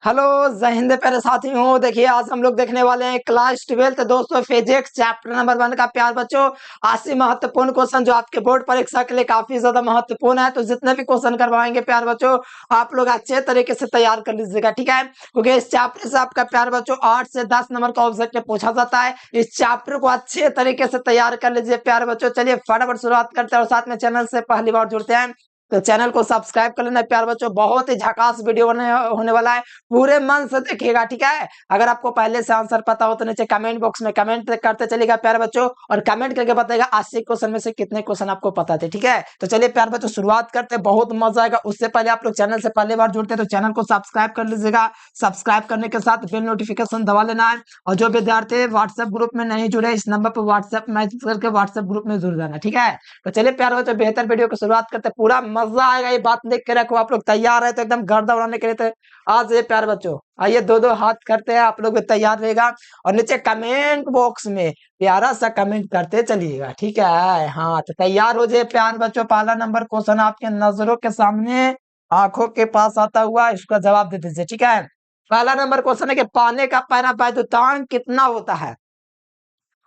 Hello. जय हिंद प्यारे साथियों। देखिए आज हम लोग देखने वाले हैं क्लास 12 दोस्तों फिजिक्स चैप्टर नंबर 1 का। प्यार बच्चों 80 महत्वपूर्ण क्वेश्चन जो आपके बोर्ड परीक्षा के लिए काफी ज्यादा महत्वपूर्ण है। तो जितने भी क्वेश्चन करवाएंगे प्यार बच्चों आप लोग अच्छे तरीके से तैयार कर लीजिएगा, ठीक है। क्योंकि इस चैप्टर से आपका प्यार बच्चों 8 से 10 नंबर का ऑब्जेक्ट पूछा जाता है। इस चैप्टर को अच्छे तरीके से तैयार कर लीजिए प्यार बच्चों। चलिए फटाफट शुरुआत करते हैं और साथ में चैनल से पहली बार जुड़ते हैं तो चैनल को सब्सक्राइब कर लेना प्यार बच्चों। बहुत ही झकास वीडियो होने वाला है, पूरे मन से देखिएगा, ठीक है। अगर आपको पहले से आंसर पता हो तो नीचे कमेंट बॉक्स में कमेंट करते चलिएगा प्यारे बच्चों, और कमेंट करके बताएगा 80 क्वेश्चन में से कितने क्वेश्चन आपको पता थे, ठीक है। तो चलिए प्यारे बच्चों शुरुआत करते हैं, बहुत मजा आएगा। उससे पहले आप लोग चैनल से पहली बार जुड़ते हैं तो चैनल को सब्सक्राइब कर लीजिएगा। सब्सक्राइब करने के साथ बेल नोटिफिकेशन दबा लेना है। और जो विद्यार्थी व्हाट्सएप ग्रुप में नहीं जुड़े इस नंबर पर व्हाट्सएप मैसेज करके व्हाट्सएप ग्रुप में जुड़ जाना, ठीक है। तो चलिए प्यारे बच्चों बेहतर वीडियो की शुरुआत करते हैं, पूरा मजा आएगा। ये बात देख के रखो, आप लोग तैयार है तो एकदम गर्दा उड़ाने के लिए तो आज ये प्यारे बच्चों आइए दो दो हाथ करते हैं, आप लोग भी तैयार रहेगा। और नीचे कमेंट बॉक्स में प्यारा सा कमेंट करते चलिएगा, ठीक है। हाँ तो तैयार हो जाए प्यार बच्चों। पहला नंबर क्वेश्चन आपके नजरों के सामने आंखों के पास आता हुआ, इसका जवाब दे दीजिए, ठीक है। पहला नंबर क्वेश्चन है कि पानी का परावैद्युतांक कितना होता है।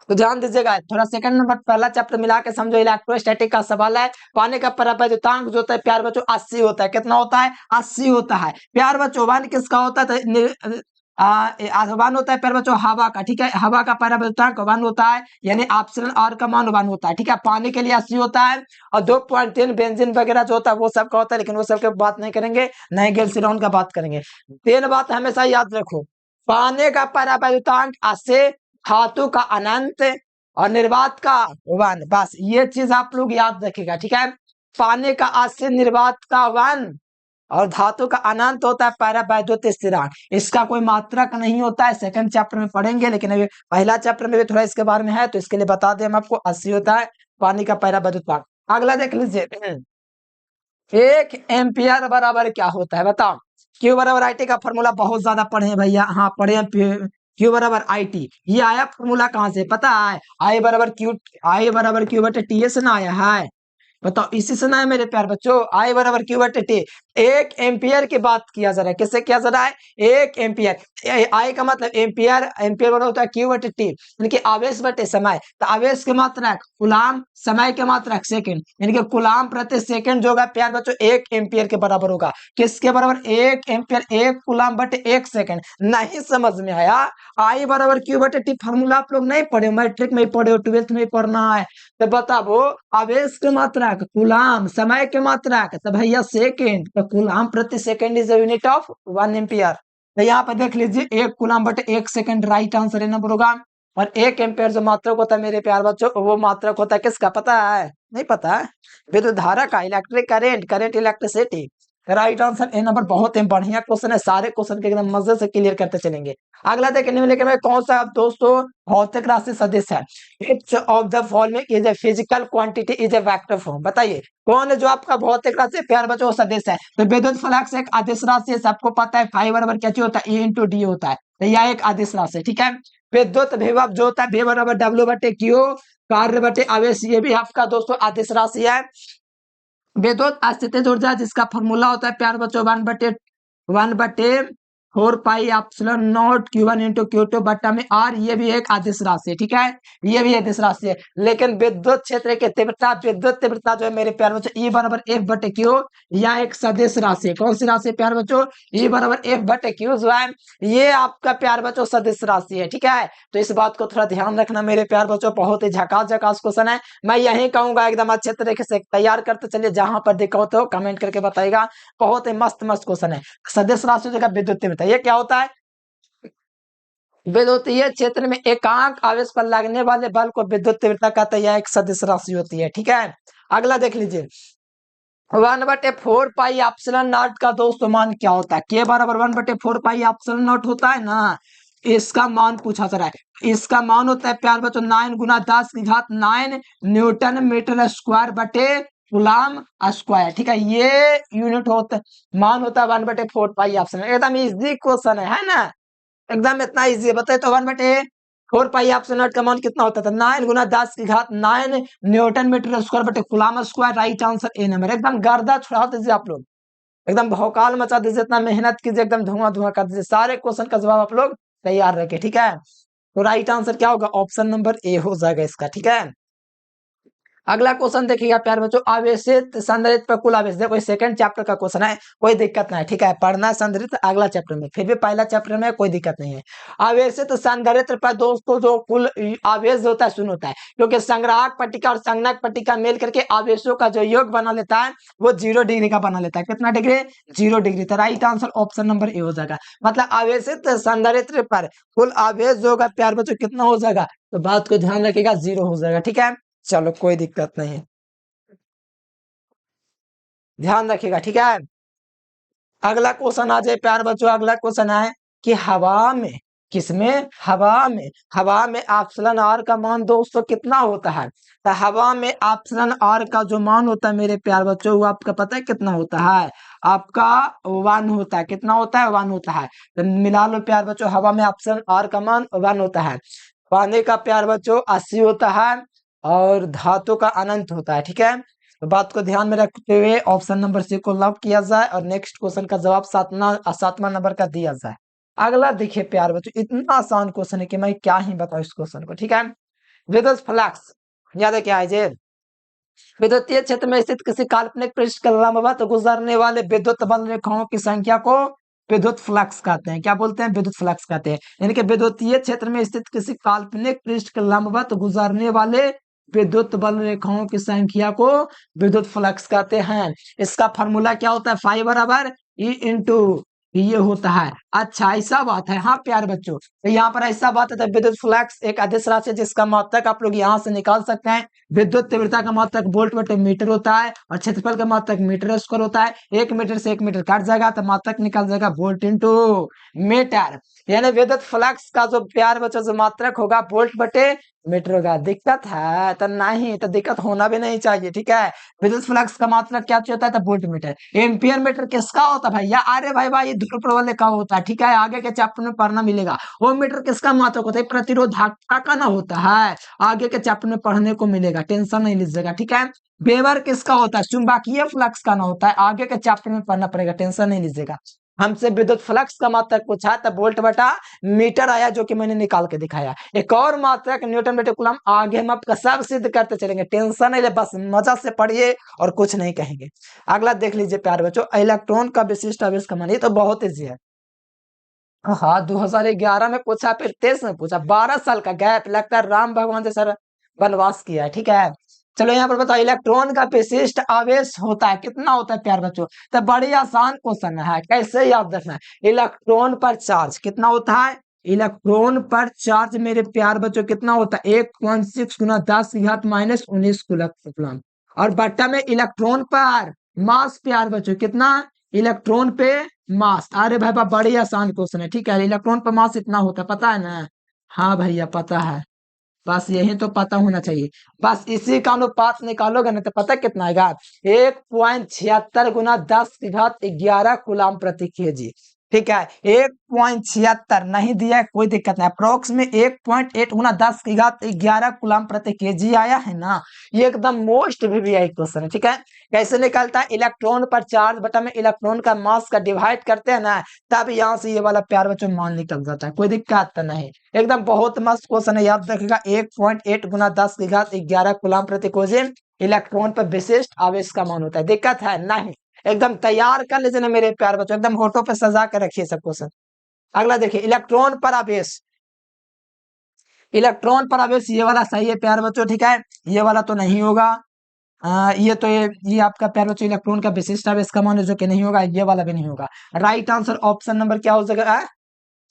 तो ध्यान दीजिएगा थोड़ा। सेकंड नंबर पहला चैप्टर मिला के समझो, इलेक्ट्रोस्टैटिक का सवाल है। पानी का परावैद्युतांक जो होता है प्यार बच्चों 80 होता है। कितना होता है? 80 होता है प्यार बच्चों। वन किसका होता है? वन होता है प्यार बच्चों हवा का, ठीक है। हवा का परावैद्युतांक 1 होता है, यानी ऑप्शन आर का मान 1 होता है, ठीक है। पानी के लिए 80 होता है। और 2.3 बेंजीन वगैरह जो होता है वो सब का होता है, लेकिन वो सब की बात नहीं करेंगे, नहीं गैल्सिरॉन का बात करेंगे। तीन बात हमेशा याद रखो, पानी का परावैद्युतांक 80, धातु का अनंत और निर्वात का 1, बस ये चीज आप लोग याद रखिएगा, ठीक है। पानी का 80, निर्वात का 1 और धातु का अनंत होता है परावैद्युत स्थिरांक। इसका कोई मात्रक नहीं होता है, सेकंड चैप्टर में पढ़ेंगे, लेकिन अभी पहला चैप्टर में भी थोड़ा इसके बारे में है तो इसके लिए बता दें हम आपको। 80 होता है पानी का परावैद्युतांक। अगला देख लीजिए, 1 एम्पियर बराबर क्या होता है बताओ। क्यू बराबर आई टी का फॉर्मूला बहुत ज्यादा पढ़े हैं भैया, हाँ पढ़े हैं। क्यू बराबर आई टी, ये आया फॉर्मूला कहाँ से पता है? आई बराबर क्यू बटे टी से ना आया है, बताओ। इसी से ना है मेरे प्यार बच्चों, आई बराबर क्यू बटे टी। 1 एम्पियर की बात किया जा रहा है, किससे किया जा रहा है? 1 एम्पियर। आई का मतलब एम्पियर, एम्पियर बड़ा होता है क्यू बटे टी, यानी कि आवेश बटे समय। तो आवेश की मात्रक कूलाम, समय की मात्रक सेकंड, यानी कि कूलाम प्रति सेकंड जो होगा प्यार बच्चों 1 एम्पियर के बराबर होगा। किसके बराबर? 1 एम्पियर, 1 कूलाम बटे 1 सेकंड। नहीं समझ में आया? आई बराबर क्यू बटे टी फॉर्मूला आप लोग नहीं पढ़े, मैट्रिक में ही पढ़े हो, 12th में ही पढ़ना है। तो बताओ आवेश की मात्रा कूलाम, समय की मात्रा तो भैया सेकेंड, तो कूलाम प्रति second is unit of 1 ampere. तो यहाँ पर देख लीजिए 1 कूलाम बटे 1 सेकेंड राइट आंसर है नंबर होगा। और 1 एम्पियर जो मात्रक होता है मेरे प्यार बच्चों, वो मात्रक होता है किसका पता है? नहीं पता है? विद्युत धारा का, electric current, current electricity. Right answer A number. बहुत ही बढ़िया क्वेश्चन है, सारे क्वेश्चन के एकदम मजे से क्लियर करते चलेंगे। अगला देखने में लेकिन कौन सा दोस्तों भौतिक राशि सदिश है? Each of the following is a physical quantity is a vector form. बताइए कौन है जो आपका भौतिक राशि प्यार बच्चों सदिश है? तो विद्युत फ्लक्स एक अदिश राशि है, सबको पता है। फाइव बराबर क्या चीज होता है? ए इंटू डी होता है, तो यह एक अदिश राशि है, ठीक है। विद्युत विभव जो होता है V बराबर डब्ल्यू बटे क्यू, कार्य बटे आवेश, ये भी आपका दोस्तों अदिश राशि है। विद्युत अस्थितिज ऊर्जा जिसका फॉर्मूला होता है प्यार बच्चों 1/4 pi epsilon not Q1 into Q2 बट्टा में R, ये भी एक अदिश राशि है, ठीक है। ये भी अदिश राशि है। लेकिन विद्युत क्षेत्र की तीव्रता, विद्युत तीव्रता जो है मेरे प्यार बच्चों E बराबर F बटे Q, यह एक सदिश राशि है। कौन सी राशि है प्यार बच्चों? E बराबर F बटे Q जो है ये आपका प्यार बच्चों सदिश राशि है, ठीक है। तो इस बात को थोड़ा ध्यान रखना मेरे प्यार बच्चों, बहुत ही झकास झकास क्वेश्चन है। मैं यही कहूंगा एकदम अच्छे तरीके से तैयार करते चलिए, जहां पर दिक्कत हो कमेंट करके बताइएगा। बहुत ही मस्त मस्त क्वेश्चन है। सदिश राशि जगह विद्युत तीव्रता, ये क्या होता है? विद्युतीय क्षेत्र में एकांक आवेश पर लगने वाले बल को विद्युत तीव्रता कहते हैं, यह एक सदिश राशि होती है, ठीक है। अगला देख लीजिए, 1/4 पाई एप्सिलॉन नॉट का दोस्तों मान क्या होता है? के बराबर 1/4 पाई एप्सिलॉन नॉट होता है ना, इसका मान पूछा जा रहा है। इसका मान होता है प्यार बच्चों 9 गुना 10⁹ न्यूटन मीटर स्क्वायर बटे कूलाम स्क्वायर, ठीक है। ये यूनिट होता है, मान होता है 1/4 पाई एप्सिलॉन। एकदम इजी क्वेश्चन है ना, एकदम इतना इजी। बताए तो 1/4 पाई एप्सिलॉन नॉट का मान कितना होता था? 9 गुना 10⁹ न्यूटन मीटर स्क्वायर बटे coulomb square. Right answer A number. एकदम गर्दा छुड़ा दीजिए आप लोग। एकदम भौकाल मचा दीजिए, इतना मेहनत कीजिए, एकदम धुआं धुआं कर दीजिए, सारे क्वेश्चन का जवाब आप लोग तैयार रखें, ठीक है। तो राइट आंसर क्या होगा, ऑप्शन नंबर ए हो जाएगा इसका, ठीक है। अगला क्वेश्चन देखिएगा प्यार बच्चों, आवेशित संधारित्र पर कुल आवेश, देखो सेकंड चैप्टर का क्वेश्चन है, कोई दिक्कत नहीं, ठीक है, पढ़ना संधारित्र अगला चैप्टर में, फिर भी पहला चैप्टर में कोई दिक्कत नहीं है। आवेशित संधारित्र पर दोस्तों जो कुल आवेश होता है, सुन होता है, क्योंकि संग्राहक पट्टिका और संगणक पट्टिका मिल करके आवेशों का जो योग बना लेता है वो 0 डिग्री का बना लेता है, कितना डिग्री, 0 डिग्री। तो right answer option number A हो जाएगा, मतलब आवेशित संधारित्र पर कुल आवेश जो होगा प्यार बच्चों कितना हो जाएगा, तो बात को ध्यान रखिएगा, 0 हो जाएगा, ठीक है। चलो कोई दिक्कत नहीं है, ध्यान रखिएगा, ठीक है। अगला क्वेश्चन आ जाए प्यार बच्चों, अगला क्वेश्चन है कि हवा में, किसमें, हवा में एप्सिलॉन आर का मान दोस्तों कितना होता है। तो हवा में एप्सिलॉन आर का जो मान होता है मेरे प्यार बच्चों, वो आपका पता है कितना होता है, आपका 1 होता है, कितना होता है, 1 होता है। तो मिला लो प्यार बच्चों, हवा में एप्सिलॉन आर का मान 1 होता है, पानी का प्यार बच्चों 80 होता है, और धातु का अनंत होता है, ठीक है। तो बात को ध्यान में रखते हुए ऑप्शन नंबर सी को लॉक किया जाए और नेक्स्ट क्वेश्चन का जवाब सातवां नंबर का दिया जाए। अगला देखिए प्यार बच्चों, इतना आसान क्वेश्चन है कि मैं क्या ही बताऊं इस क्वेश्चन को, ठीक है। विद्युत फ्लक्स, याद है क्या है जे, विद्युतीय क्षेत्र में स्थित किसी काल्पनिक पृष्ठ के लंबवत गुजरने वाले विद्युत बल रेखाओं की संख्या को विद्युत फ्लक्स कहते हैं, क्या बोलते हैं, विद्युत फ्लक्स कहते हैं। यानी कि विद्युतीय क्षेत्र में स्थित किसी काल्पनिक पृष्ठ के लंबवत गुजरने वाले विद्युत बल रेखाओं की संख्या को विद्युत फ्लक्स कहते हैं। इसका फॉर्मूला क्या होता है, फाई बराबर ई इंटू ये होता है। अच्छा ऐसा बात है, हाँ प्यार बच्चों, तो यहाँ पर ऐसा बात है, तो विद्युत फ्लक्स एक अदिश राशि है जिसका मात्रक आप लोग यहाँ से निकाल सकते हैं। विद्युत तीव्रता का मात्रक वोल्ट बटे मीटर होता है और क्षेत्रफल का मात्रक मीटर स्क्वायर होता है। 1 मीटर से 1 मीटर काट जाएगा तो मात्रक निकल जाएगा वोल्ट इंटू मीटर। यानी विद्युत फ्लक्स का जो प्यार बच्चों जो मात्रक होगा वोल्ट बटे मीटर होगा। दिक्कत है तो नहीं, तो दिक्कत होना भी नहीं चाहिए, ठीक है। विद्युत फ्लक्स का मात्रक क्या होता है, तो वोल्ट मीटर। एम्पियर मीटर किसका होता है भैया, अरे भाई ध्रुव प्रबल का होता है, ठीक है, आगे के चैप्टर में पढ़ना मिलेगा। ओम मीटर किसका मात्रक होता है, प्रतिरोधकता का ना होता है, आगे के चैप्टर में पढ़ने को मिलेगा, टेंशन नहीं लीजिएगा, ठीक है। वेबर किसका होता है, चुंबकीय फ्लक्स का ना होता है, आगे के चैप्टर में पढ़ना पड़ेगा, टेंशन नहीं लीजिएगा। हमसे विद्युत फ्लक्स का मात्रक पूछा तो वोल्ट बटा मीटर आया, जो कि मैंने निकाल के दिखाया। एक और मात्रक न्यूटन बटे कूलम, आगे हम आपका सब सिद्ध करते चलेंगे, टेंशन नहीं ले, बस मजा से पढ़िए और कुछ नहीं कहेंगे। अगला देख लीजिए प्यार बच्चों, इलेक्ट्रॉन का विशिष्ट आवेश का मान, ये तो बहुत ईजी है। हाँ 2011 में पूछा, फिर 23 में पूछा, 12 साल का गैप, लगता है राम भगवान जैसा वनवास किया है, ठीक है। चलो यहाँ पर बताओ, इलेक्ट्रॉन का विशिष्ट आवेश होता है, कितना होता है प्यार बच्चों, तो बड़ी आसान क्वेश्चन है, कैसे याद रखना है। इलेक्ट्रॉन पर चार्ज कितना होता है, इलेक्ट्रॉन पर चार्ज मेरे प्यार बच्चों कितना होता है, 1.6 गुना 10 की घात माइनस 19 कूलम। और बट्टा में इलेक्ट्रॉन पर मास प्यार बच्चों कितना, इलेक्ट्रॉन पे मास, अरे भाई बड़ी आसान क्वेश्चन है, ठीक है। इलेक्ट्रॉन पर मास इतना होता है, पता है ना, हाँ भैया पता है, बस यही तो पता होना चाहिए। बस इसी का अनुपात निकालोगे ना तो पता कितना आएगा, 1.76 गुना 10 की घात 11 कूलम प्रति केजी, ठीक है। 1.76 नहीं दिया है, कोई दिक्कत नहीं, अप्रोक्स में 1.8 गुना 10 की घात 11 कूलम प्रति केजी आया है ना। ये एकदम मोस्ट वीवीआई क्वेश्चन है, ठीक है। कैसे निकलता है, इलेक्ट्रॉन पर चार्ज बटा में इलेक्ट्रॉन का मास का डिवाइड करते हैं ना, तब यहाँ से ये वाला प्यार बच्चों मान निकल जाता है, कोई दिक्कत नहीं। एकदम बहुत मस्त क्वेश्चन है, याद रखेगा। 1.8 गुना 10 की घात 11 कूलम प्रति केजी इलेक्ट्रॉन पर विशिष्ट आवेश का मान होता है, दिक्कत है नहीं। एकदम तैयार कर लीजिए ना मेरे प्यार बच्चों, एकदम होठों पे सजा कर रखिए सब क्वेश्चन। अगला देखिए, इलेक्ट्रॉन पर आवेश, इलेक्ट्रॉन पर आवेश ये वाला सही है प्यार बच्चों, ठीक है। ये वाला तो नहीं होगा, ये आपका प्यार बच्चों इलेक्ट्रॉन का विशिष्ट आवेश का मान है, जो कि नहीं होगा, ये वाला भी नहीं होगा। राइट आंसर ऑप्शन नंबर क्या हो जाएगा,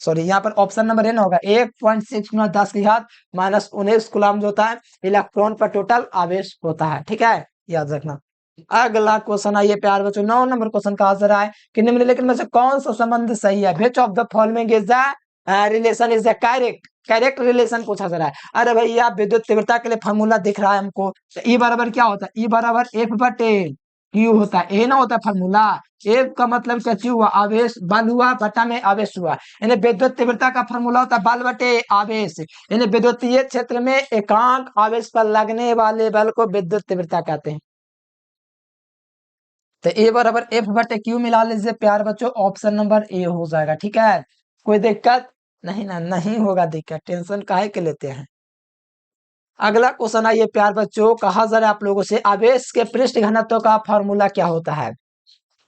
सॉरी यहाँ पर ऑप्शन नंबर ए ना होगा, 1.6 गुना 10 की घात माइनस 19 कूलम जो होता है इलेक्ट्रॉन पर टोटल आवेश होता है, ठीक है, याद रखना। अगला क्वेश्चन आइए प्यार बच्चों, 9 नंबर क्वेश्चन का आंसर है कि निम्नलिखित में से कौन सा संबंध सही है, which of the following is the relation is the correct, correct relation पूछा जा रहा है। अरे भैया विद्युत तीव्रता के लिए फॉर्मूला दिख रहा है हमको, तो ई बराबर क्या होता है, ई बराबर एफ बटे क्यू होता है, ए ना होता है फॉर्मूला। एफ का मतलब क्या, क्यू हुआ आवेश, बल हुआ बटा में आवेश हुआ, यानी विद्युत तीव्रता का फॉर्मूला होता है बल बटे आवेश, यानी विद्युतीय क्षेत्र में एकांक आवेश पर लगने वाले बल को विद्युत तीव्रता कहते हैं। तो ए बराबर एफ बटे क्यू मिला लीजिए प्यार बच्चों, ऑप्शन नंबर ए हो जाएगा। ठीक है, कोई दिक्कत नहीं ना, नहीं होगा दिक्कत, टेंशन काहे के लेते हैं। अगला क्वेश्चन आइए प्यार बच्चों, कहा जा रहा है आप लोगों से आवेश के पृष्ठ घनत्व का फॉर्मूला क्या होता है।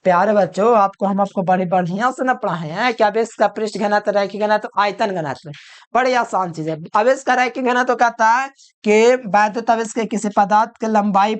प्यारे बच्चों, आपको बड़े बढ़िया से न पढ़ाए हैं कि आवेश का पृष्ठ घनत्व, रैखिक घनत्व, आयतन घनत्व, बड़ी आसान चीज है। आवेश का रैखिक घनत्व कहता है कि वैद्युत आवेश के किसी पदार्थ के लंबाई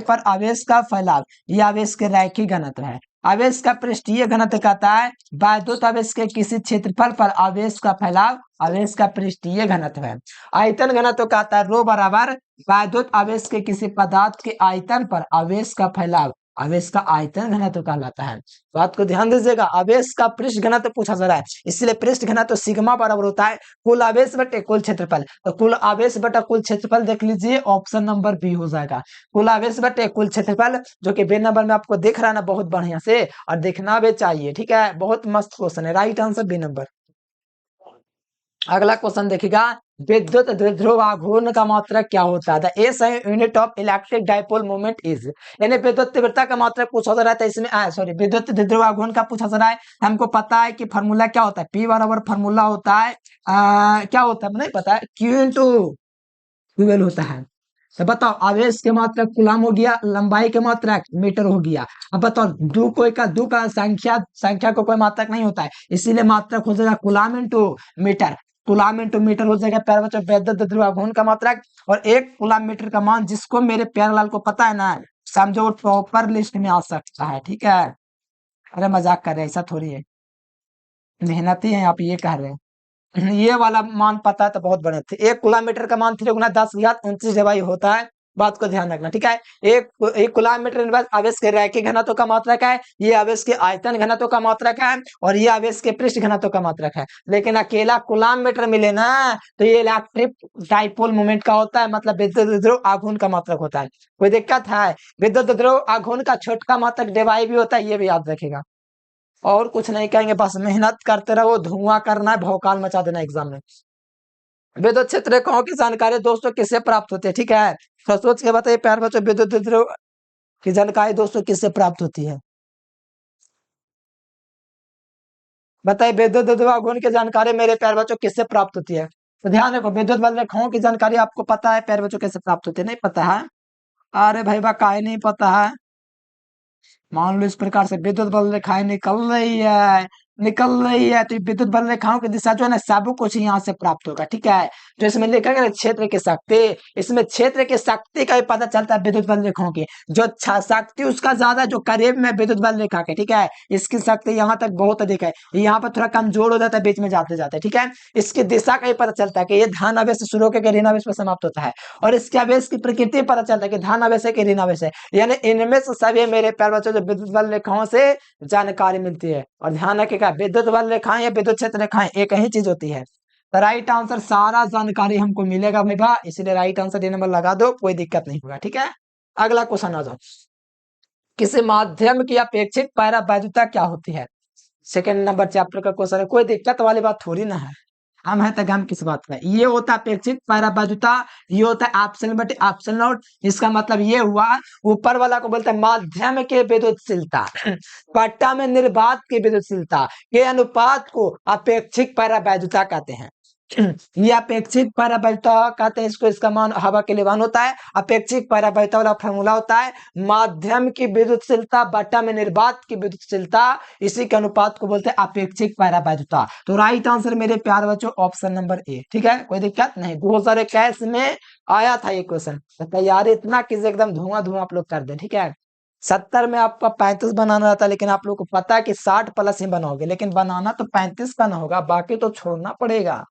पर आवेश का फैलाव, ये आवेश के रैखिक घनत्व है। आवेश का पृष्ठीय घनत्व कहता है वैद्युत आवेश के किसी क्षेत्रफल पर आवेश का फैलाव, आवेश का पृष्ठीय घनत्व है। आयतन घनत्व कहता है रो बराबर वैद्युत आवेश के किसी पदार्थ के आयतन पर आवेश का फैलाव, आवेश का आयतन घनत्व कहलाता है। बात को ध्यान दीजिएगा, आवेश का पृष्ठ घनत्व पूछा जा रहा है, इसलिए पृष्ठ घनत्व सिग्मा बराबर होता है कुल आवेश बटे कुल क्षेत्रफल। तो कुल आवेश बटा कुल क्षेत्रफल देख लीजिए, ऑप्शन नंबर बी हो जाएगा। कुल आवेश बटे कुल क्षेत्रफल, जो कि बी नंबर में आपको दिख रहा है ना बहुत बढ़िया से, और दिखना भी चाहिए। ठीक है, बहुत मस्त क्वेश्चन है, राइट आंसर बी नंबर। अगला क्वेश्चन देखिएगा, विद्युत द्विध्रुव आघूर्ण का मात्रक क्या होता है। The S unit of electric dipole moment is, यानी विद्युत तीव्रता का मात्रक पूछा जा रहा है, इसमें सॉरी विद्युत द्विध्रुव आघूर्ण का पूछा जा रहा है। हमको पता है कि फॉर्मूला क्या होता है, पी बराबर फॉर्मूला होता है क्या होता है नहीं पता है, क्यू इंटू क्यूएल होता है। तो बताओ, आवेश के मात्रक कूलाम हो गया, लंबाई के मात्रक मीटर हो गया। अब बताओ, दू का संख्या को कोई मात्रक नहीं होता है, इसीलिए मात्रक हो जाएगा coulomb into metre. Coulomb into metre हो जाएगा प्यारे बच्चों विद्युत द्विध्रुव आघूर्ण का मात्रक। और एक कूलाम मीटर का मान जिसको मेरे प्यारे लाल को पता है ना, समझो वो टॉपर लिस्ट में आ सकता है। ठीक है, अरे मजाक कर रहे हैं, ऐसा थोड़ी है, मेहनती है आप ये कह रहे हैं। ये वाला मान पता है तो बहुत बड़े थे। 1 किलोमीटर का मान 3×10⁻⁻⁹ होता है, बात को ध्यान रखना। ठीक है, एक किलोमीटर आवेश के रैखिक घनत्व का मात्रक है, ये आवेश के आयतन घनत्व का मात्रक है, और ये आवेश के पृष्ठ घनत्व का मात्रक है। लेकिन अकेला किलोमीटर मिले ना तो ये इलेक्ट्रिक डाइपोल मोमेंट का होता है, मतलब विद्युत द्विध्रुव आघूर्ण का मात्रक होता है। कोई दिक्कत है, विद्युत द्विध्रुव आघूर्ण का छोटका मात्रक डिवाई भी होता है, ये भी याद रखेगा। और कुछ नहीं कहेंगे, बस मेहनत करते रहो, धुआं करना है, भौकाल मचा देना एग्जाम में। विद्युत क्षेत्र रेखाओं की जानकारी दोस्तों किससे प्राप्त होती है। ठीक है, तो सोच के बताइए प्यार बच्चों, विद्युत द्विध्रुव की जानकारी दोस्तों किससे प्राप्त होती है, बताइए। विद्युत द्विध्रुव आघूर्ण की जानकारी मेरे प्यार बच्चों किससे प्राप्त होती है। तो ध्यान रखो, विद्युत बल रेखाओं की जानकारी आपको पता है प्यार बच्चों कैसे प्राप्त होती है, नहीं पता है। अरे भाई बा काहे नहीं पता है। मान लो इस प्रकार से विद्युत बल रेखाएं निकल रही है तो विद्युत बल रेखाओं की दिशा जो है ना, सब कुछ यहाँ से प्राप्त होगा। ठीक है, जो इसमें लिखा गया क्षेत्र की शक्ति, इसमें क्षेत्र की शक्ति का भी पता चलता है विद्युत बल रेखाओं की, जो शक्ति उसका ज्यादा जो करीब में विद्युत बल रेखा के। ठीक है, इसकी शक्ति यहाँ तक बहुत अधिक है, यहाँ पर थोड़ा कमजोर हो जाता है बीच में जाते जाते। ठीक है, इसकी दिशा का भी पता चलता है कि ये धन आवेश से शुरू होकर ऋण आवेश पर समाप्त होता है, और इसके आवेश की प्रकृति पता चलता है कि धन आवेश है कि ऋण आवेश है। यानी इनमें से सभी मेरे प्यार बच्चों जो विद्युत बल रेखाओं से जानकारी मिलती है। और ध्यान रखिएगा, विद्युत बल रेखाएं या विद्युत क्षेत्र रेखाएं एक ही चीज होती है। तो राइट आंसर सारा जानकारी हमको मिलेगा भाई भा, इसलिए राइट आंसर ये नंबर लगा दो, कोई दिक्कत नहीं होगा। ठीक है, अगला क्वेश्चन आ जाओ, किसी माध्यम की अपेक्षित परावैद्युता क्या होती है। सेकंड नंबर चैप्टर का क्वेश्चन है, कोई दिक्कत वाली बात थोड़ी ना है, हम है तो हम किस बात का। ये होता है अपेक्षित परावैद्युता, ये होता है एप्सिलॉन बटे एप्सिलॉन नॉट। इसका मतलब ये हुआ, ऊपर वाला को बोलते हैं माध्यम के विद्युतशीलता, पट्टा में निर्वात की विद्युतशीलता के अनुपात को अपेक्षिक परावैद्युता कहते हैं। ये अपेक्षिक परावैद्युता कहते हैं इसको, इसका मान हवा के लिए 1 होता है। अपेक्षिक परावैद्युता वाला फॉर्मूला होता है माध्यम की विद्युतशीलता बट्टा में निर्वात की विद्युतशीलता, इसी के अनुपात को बोलते हैं अपेक्षिक परावैद्युता। तो राइट आंसर मेरे प्यार बच्चों ऑप्शन नंबर ए। ठीक है, कोई दिक्कत नहीं, 2021 में आया था ये क्वेश्चन, तैयारी इतना कीजिए एकदम धुआं धुआं आप लोग कर दे। ठीक है, 70 में आपका 35 बनाना था, लेकिन आप लोग को पता है कि 60 प्लस ही बनाओगे, लेकिन बनाना तो 35 का ना होगा, बाकी तो छोड़ना पड़ेगा।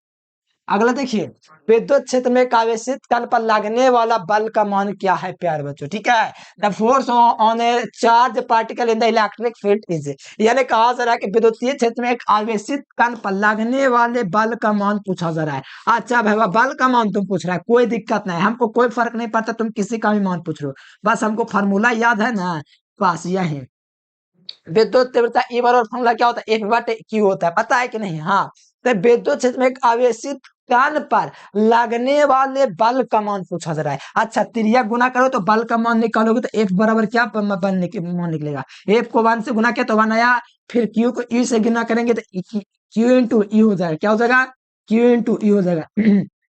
अगला देखिए, विद्युत क्षेत्र में एक आवेशित कण पर लगने वाला बल का मान क्या है प्यारे बच्चों। ठीक है, the force on A charge particle in the electric field is, यानी कहा जा रहा है कि विद्युतीय क्षेत्र में एक आवेशित कण पर लगने वाले बल का मान पूछा जा रहा है। अच्छा भाई बल का मान तुम पूछ रहा है, कोई दिक्कत नहीं, हमको कोई फर्क नहीं पड़ता, तुम किसी का भी मान पूछ रहे हो, बस हमको फॉर्मूला याद है ना, बस यही। विद्युत तीव्रता ई बराबर फॉर्मूला क्या होता है, एफ बटे क्यू होता है, पता है कि नहीं। हाँ, तो विद्युत क्षेत्र में एक आवेशित कण पर लगने वाले बल का मान पूछा जा रहा है। अच्छा, त्रिज्या गुना करो तो बल का मान निकालोगे तो F बराबर क्या मान निकलेगा, F को 1 से गुना किया तो 1 आया, फिर Q को E से गुना करेंगे तो Q इंटू E हो जाएगा, क्या हो जाएगा, Q इंटू E हो जाएगा।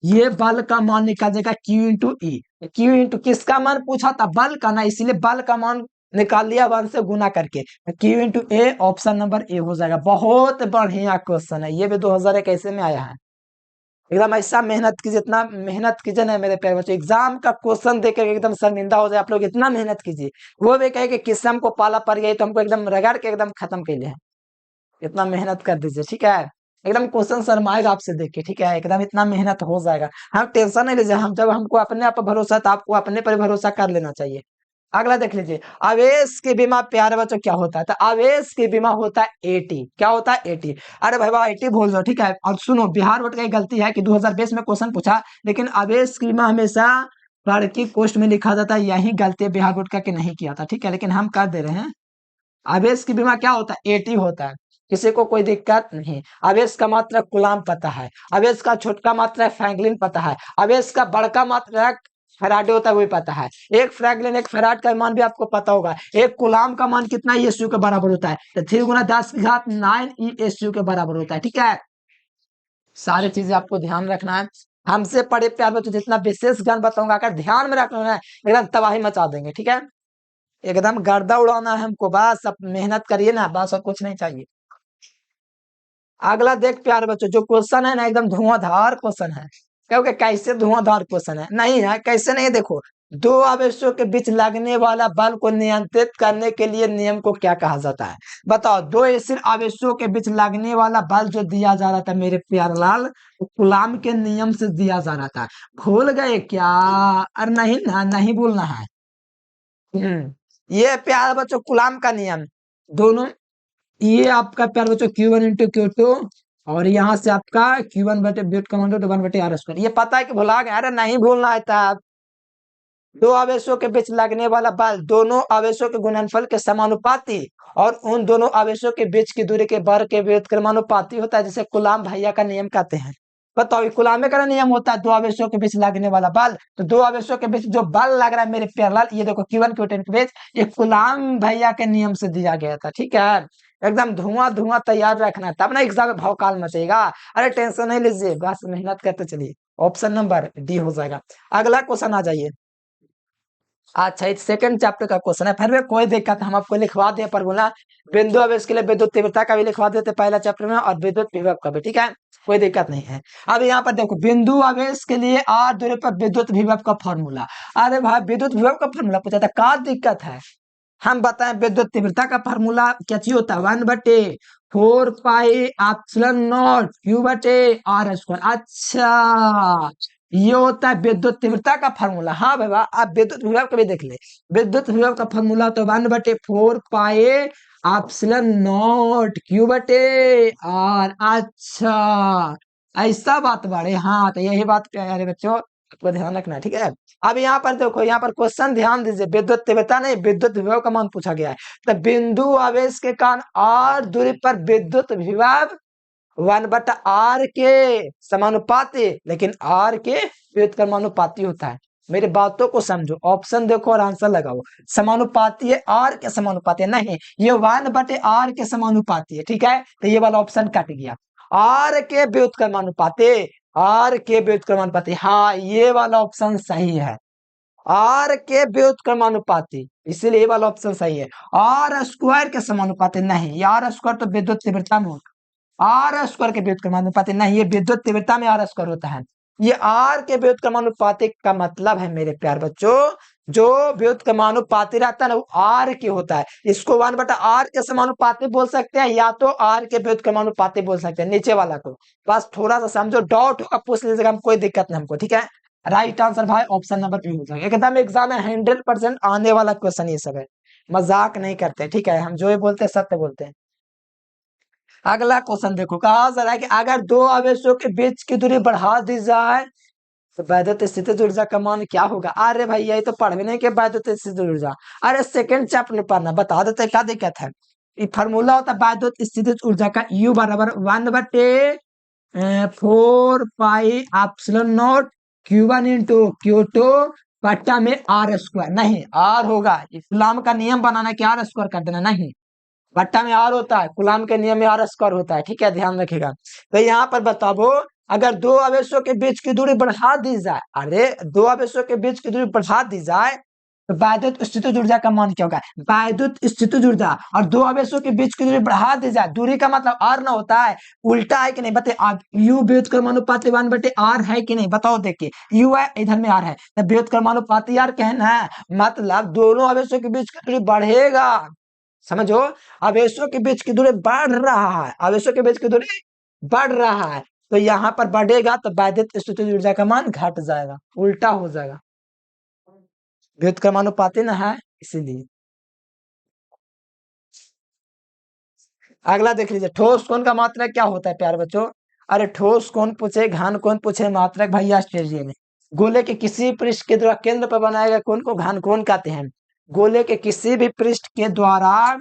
ये बल का मान निकाल जाएगा Q into E। Q into किसका मान पूछा था, बल का ना, इसीलिए बल का मान निकाल लिया 1 से गुना करके, Q into A, option number A हो जाएगा। बहुत बढ़िया क्वेश्चन है, ये भी 2021 में आया है। एकदम ऐसा मेहनत कीजिए, इतना मेहनत कीजिए ना मेरे प्यारे बच्चों, एग्जाम का क्वेश्चन देकर एकदम शर्मिंदा हो जाए आप लोग, इतना मेहनत कीजिए। वो भी कहे कि किससे हमको पाला पड़ गई तो हमको एकदम रगड़ के एकदम खत्म कर लिया, इतना मेहनत कर दीजिए, ठीक है। एकदम क्वेश्चन शर्माएगा आपसे देख के, ठीक है, एकदम इतना मेहनत हो जाएगा। हम टेंशन नहीं लीजिए, हम जब हमको अपने आप पर भरोसा तो आपको अपने पर भरोसा कर लेना चाहिए। अगला देख लीजिए, आवेश के बीमा प्यारे बच्चों क्या होता है, तो आवेश के बीमा होता है एटी, क्या होता है एटी। अरे भाई वाह, एटी बोल दो, ठीक है। और सुनो, बिहार बोर्ड की गलती है कि 2020 में क्वेश्चन पूछा लेकिन आवेश की बीमा हमेशा लड़की पोस्ट में लिखा जाता है, यही गलती बिहार बोर्ड का कि नहीं किया था, ठीक है, लेकिन हम कर दे रहे हैं। आवेश की बीमा क्या होता है, एटी होता है, किसी को कोई दिक्कत नहीं। आवेश का मात्रा कूलाम पता है, आवेश का छोटका मात्रा फ्रैंकलिन पता है, आवेश का बड़का मात्रा फैराडे होता है, वही पता है। एक फ्रैंकलिन एक फैराड का मान भी आपको पता होगा। एक कूलाम का मान कितना ईएसयू के बराबर होता है, तो 3 गुना 10⁹ ईएसयू के बराबर होता है, ठीक है। सारी चीजें आपको ध्यान रखना है। हमसे पढ़े प्यार बच्चों, जितना विशेष ज्ञान बताऊंगा अगर ध्यान में रखना है एकदम तबाही मचा देंगे, ठीक है। एकदम गर्दा उड़ाना है हमको, बस अब मेहनत करिए ना, बस और कुछ नहीं चाहिए। अगला देख प्यारे बच्चों, जो क्वेश्चन है ना एकदम धुआंधार क्वेश्चन है। क्योंकि कैसे धुआंधार क्वेश्चन है, नहीं है कैसे नहीं, देखो, दो आवेशों के बीच लगने वाला बल को नियंत्रित करने के लिए नियम को क्या कहा जाता है, बताओ। दो ऐसे आवेशों के बीच लगने वाला बल जो दिया जा रहा था मेरे प्यारे लाल, कूलाम के नियम से दिया जा रहा था। भूल गए क्या, अरे नहीं ना, नहीं भूलना है। ये प्यारे बच्चों कूलाम का नियम, दोनों, ये आपका प्यार बच्चों Q1 इंटू Q2, और यहाँ से आपका Q1 बटे व्युत कमांडो तो 1 बटे आर स्क्वायर। ये पता है कि भुला गए, अरे नहीं भूलना है था। दो आवेशों के बीच लगने वाला बल दोनों आवेशों के गुणनफल के समानुपाती और उन दोनों आवेशों के बीच की दूरी के वर्ग के व्युत्क्रमानुपाती होता है, जिसे कूलाम भैया का नियम कहते हैं। बताओ, कूलाम का नियम होता है दो आवेशों के बीच लगने वाला बल, तो दो आवेशों के बीच जो बल लग रहा है मेरे प्यारलाल, ये देखो Q1 Q10 के बीच, ये कूलाम भैया के नियम से दिया गया था, ठीक है। एकदम धुआं धुआं तैयार रखना है, तब ना एग्जाम में भौकाल मचेगा। अरे टेंशन नहीं लीजिए, बस मेहनत करते चलिए, ऑप्शन नंबर डी हो जाएगा। अगला क्वेश्चन आ जाइए। अच्छा, इस सेकंड चैप्टर का क्वेश्चन है, फिर भी कोई दिक्कत, हम आपको लिखवा दे पर बोला बिंदु आवेश के लिए विद्युत तीव्रता का भी लिखवा देते पहला चैप्टर में, और विद्युत विभव का भी, ठीक है, कोई दिक्कत नहीं है। अब यहाँ पर देखो, बिंदु आवेश के लिए r दूरी पर विद्युत विभव का फॉर्मूला। अरे भाई, विद्युत विभव का फॉर्मूला पूछा था, क्या दिक्कत है। हम बताएं, विद्युत तीव्रता का फॉर्मूला क्या चाहिए होता है, 1/4 पाई एप्सिलॉन नॉट Q बटे आर स्क्वायर। अच्छा, ये होता है विद्युत तीव्रता का फॉर्मूला। हाँ भाई वाह, आप विद्युत विभव का भी देख ले, विद्युत विभव का फॉर्मूला तो 1/4 पाई एप्सिलॉन नॉट Q बटे आर। अच्छा, ऐसा बात बारे, हाँ तो यही बात प्यारे बच्चों आपको ध्यान रखना है, ठीक है। अब यहाँ पर देखो, यहाँ पर क्वेश्चन ध्यान दीजिए, विद्युत तीव्रता नहीं विद्युत विभव का मान पूछा गया है। तो बिंदु आवेश के कारण r दूरी पर विद्युत विभव 1/r के समानुपाती, लेकिन r के व्युत्क्रमानुपाती होता है। मेरी बातों को समझो, ऑप्शन देखो और आंसर लगाओ। समानुपाती है, r के समानुपाती है, नहीं, ये 1/r के समानुपाती है, ठीक है, तो ये वाला ऑप्शन कट गया। r के व्युत्क्रमानुपाती, r के व्युत्क्रमानुपाती, हाँ ये वाला ऑप्शन सही है, r के व्युत्क्रमानुपाती, इसीलिए ये वाला ऑप्शन सही है। r स्क्वायर के समानुपाती नहीं, ये r स्क्वायर तो विद्युत तीव्रता में होता है, r स्क्वायर के व्युत्क्रमानुपाती नहीं, ये विद्युत तीव्रता में r स्क्वायर होता है। ये r के व्युत्क्रमानुपाती का मतलब है मेरे प्यार बच्चों, जो व्युत्क्रमानुपाती रहता है ना वो r के होता है। इसको 1/r के समानुपाती बोल सकते हैं, या तो r के व्युत्क्रमानुपाती बोल सकते हैं, नीचे वाला को बस थोड़ा सा समझो, डाउट होगा पूछ लीजिएगा, हम कोई दिक्कत नहीं हमको, ठीक है। राइट आंसर भाई ऑप्शन नंबर बी हो जाएगा, एकदम एग्जाम में 100% आने वाला क्वेश्चन ये सब है, मजाक नहीं करते, ठीक है, हम जो ये बोलते हैं सत्य बोलते हैं। अगला क्वेश्चन देखो, कहा जा रहा है कि अगर दो आवेशों के बीच की दूरी बढ़ा दी जाए तो वैद्युत स्थितिज ऊर्जा का मान क्या होगा। अरे भाई, यही तो पढ़ भी नहीं कि वैद्युत स्थितिज ऊर्जा, अरे सेकंड चैप्टर में पढ़ना, बता देते क्या दिक्कत है। ये फार्मूला होता है वैद्युत स्थितिज ऊर्जा का, U बराबर 1/4 4 pi epsilon not Q1 into Q2 बट्टा में आर स्क्वायर। नहीं, आर होगा, कूलाम का नियम बनाना कि आर स्क्वायर कर देना, नहीं, बट्टा में आर होता है, कूलाम के नियम में आर स्क्वायर होता है, ठीक है, ध्यान रखिएगा। तो यहाँ पर बताओ, अगर दो आवेशों के बीच की दूरी बढ़ा दी जाए, अरे दो आवेशों के बीच की दूरी बढ़ा दी जाए तो वैद्युत स्थितिज ऊर्जा का मान क्या होगा? वैद्युत स्थितिज ऊर्जा, और दो आवेशों के बीच की दूरी बढ़ा दी जाए, दूरी का मतलब आर ना होता है, उल्टा है कि नहीं बताइए आप? यू व्युत्क्रमानुपाती 1/r है कि नहीं, बताओ देखिए, यू है इधर में आर है, तो व्युत्क्रमानुपाती आर कहना है, मतलब दोनों आवेशों के बीच की दूरी बढ़ेगा, समझो, आवेशों के बीच की दूरी बढ़ रहा है, आवेशों के बीच की दूरी बढ़ रहा है, तो यहाँ पर बढ़ेगा तो वैद्युत स्थितिज ऊर्जा का मान घट जाएगा, उल्टा हो जाएगा, व्युत्क्रमानुपाती ना है इसीलिए। अगला देख लीजिए, ठोस कोण का मात्रक क्या होता है प्यारे बच्चों? अरे ठोस कोण पूछे, घन कोण पूछे, मात्रक भैया आश्चर्य में, गोले के किसी पृष्ठ के द्वारा केंद्र पर बनाए गए कोण को घन कोण कहते हैं। गोले के किसी भी पृष्ठ के द्वारा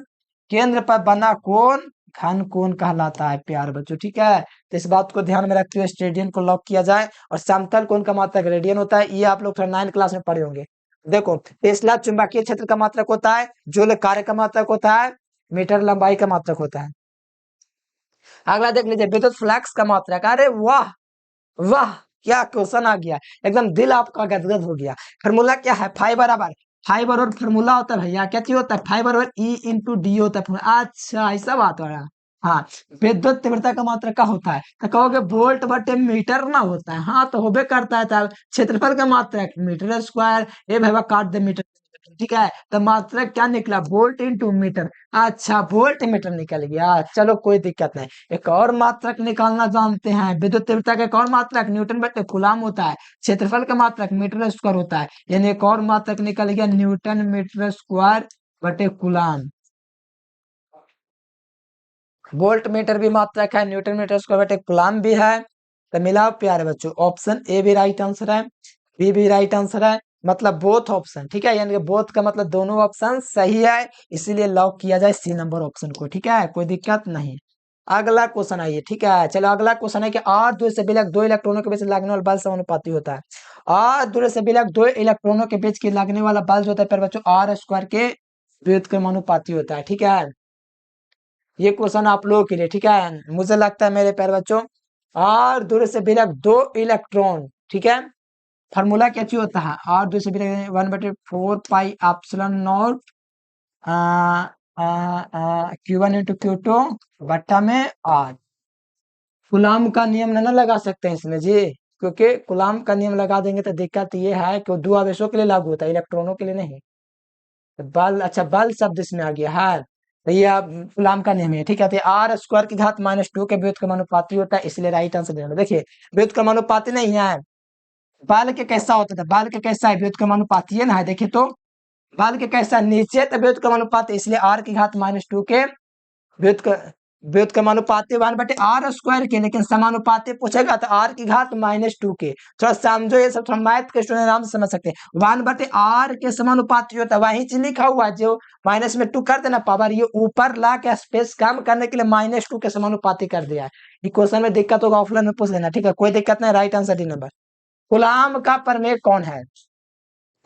केंद्र पर बना कोण घन कोण कहलाता है प्यारे बच्चों, ठीक है, तो इस बात को ध्यान में रखते हुए स्टेडियन को लॉक किया जाए। और समतल कोण का मात्रक रेडियन होता है, ये आप लोग 9 क्लास में पढ़े होंगे। देखो, टेस्ला चुंबकीय क्षेत्र का मात्रक होता है, जूल कार्य का मात्रक होता है, मीटर लंबाई का मात्रक होता है। अगला देख लीजिए, विद्युत फ्लक्स का मात्रक। अरे वाह वाह, क्या क्वेश्चन आ गया, एकदम दिल आपका गदगद हो गया। फार्मूला क्या है? फाइबर और फार्मूला होता है भैया, क्या चीज होता है? फाइबर और ई इंटू डी होता है formula। अच्छा, ऐसा बात हो रहा है। हाँ, विद्युत तीव्रता का मात्रक क्या होता है? तो कहोगे वोल्ट बटे मीटर ना होता है, हाँ तो होबे करता है, तब क्षेत्रफल का मात्रक मीटर स्क्वायर, ये भैया काट दे मीटर, ठीक है, तो मात्रक क्या निकला? Volt into metre. अच्छा, वोल्ट मीटर निकल गया, चलो कोई दिक्कत नहीं। एक और मात्रक निकालना जानते हैं, विद्युत तीव्रता का एक और मात्रक न्यूटन बटे कूलाम होता है, क्षेत्रफल का मात्रक मीटर स्क्वायर होता है, यानी एक और मात्रक निकल गया न्यूटन मीटर स्क्वायर बटे कूलाम। वोल्ट मीटर भी मात्रक है, न्यूटन मीटर स्क्वायर बटे कूलाम भी है, तो मिलाओ प्यारे बच्चों, ऑप्शन ए भी राइट आंसर है, बी भी राइट आंसर है, मतलब बोथ ऑप्शन, ठीक है, यानी कि बोथ का मतलब दोनों ऑप्शन सही है, इसीलिए लॉक किया जाए सी नंबर ऑप्शन को, ठीक है, कोई दिक्कत नहीं। अगला क्वेश्चन आइए, ठीक है, चलो अगला क्वेश्चन है कि आर दूरी से विलग दो इलेक्ट्रॉनों के बीच लगने वाला बल समानुपाती होता है। आर दूरी से विलग दो इलेक्ट्रॉनों के बीच की लगने वाला बल जो होता है प्यारे बच्चों, आर स्क्वायर के व्युत्क्रमानुपाती होता है, ठीक है, ये क्वेश्चन आप लोगों के लिए, ठीक है, मुझे लगता है मेरे प्यारे बच्चों, आर दूरी से विलग दो इलेक्ट्रॉन, ठीक है, फार्मूला क्या चाहिए होता है? आर दूरी से विलग 1/4 pi epsilon not Q1 into Q2 बट्टा में आर। गुलाम का नियम ना लगा सकते हैं इसमें जी, क्योंकि गुलाम का नियम लगा देंगे तो दिक्कत ये है कि वो दो आवेशों के लिए लागू होता है, इलेक्ट्रॉनों के लिए नहीं। तो बल, अच्छा बल शब्द इसमें आ गया है, तो ये आप गुलाम का नियम है, ठीक है, तो आर स्क्वायर की घात -2 के व्युत्क्रमानुपाती होता है, इसलिए राइट आंसर देना। देखिए, व्युत्क्रमानुपाती नहीं है, बल के कैसा होता था? बल के कैसा है? व्युत्क्रमानुपाती है ना, है देखिए तो, बल के कैसा नीचे तो व्युत्क्रमानुपाती, इसलिए आर की घात -2 के व्युत्क व्युत्क्रमानुपाती 1/r स्क्वायर के, लेकिन समानुपाती पूछेगा तो आर की घात -2 के। थोड़ा समझो, ये सब थोड़ा मैथ के स्टूडेंट आराम से समझ सकते हैं। 1/r के समानुपाती होता है, वही चीज लिखा हुआ है, जो -2 कर देना पावर, ये ऊपर ला के स्पेस कम करने के लिए -2 के समानुपाती कर दिया है। ये क्वेश्चन में दिक्कत होगा ऑफलाइन में पूछ लेना, ठीक है, कोई दिक्कत नहीं, राइट आंसर डी नंबर। गुलाम का प्रमेय कौन है?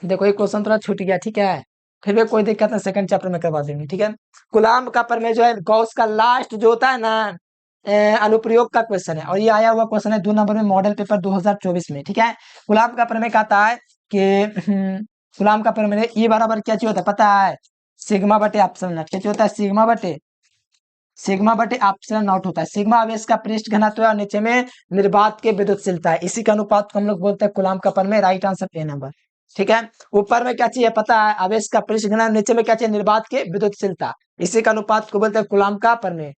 देखो ये क्वेश्चन थोड़ा छूट गया, ठीक है, फिर भी कोई दिक्कत नहीं, सेकंड चैप्टर में करवा देंगे, ठीक है। गुलाम का प्रमेय जो है गॉस का लास्ट जो होता है ना, अनुप्रयोग का क्वेश्चन है, और ये आया हुआ क्वेश्चन है 2 नंबर में मॉडल पेपर 2024 में, ठीक है। गुलाम का प्रमेय कहता है कि गुलाम का प्रमेय ई बराबर क्या चीज होता है पता है? सिग्मा बटे एप्सिलॉन नॉट, क्या चीज होता है? सिग्मा बटे एप्सिलॉन नॉट होता है। सिग्मा आवेश का पृष्ठ घनत्व है और नीचे में निर्वात के विद्युतशीलता है, इसी का अनुपात को हम लोग बोलते हैं कूलाम का प्रमेय, राइट आंसर ए नंबर, ठीक है। ऊपर में क्या चाहिए पता है? आवेश का पृष्ठ घनत्व, नीचे में क्या चाहिए? निर्वात के विद्युतशीलता, इसी का अनुपात को बोलते हैं कूलाम का प्रमेय।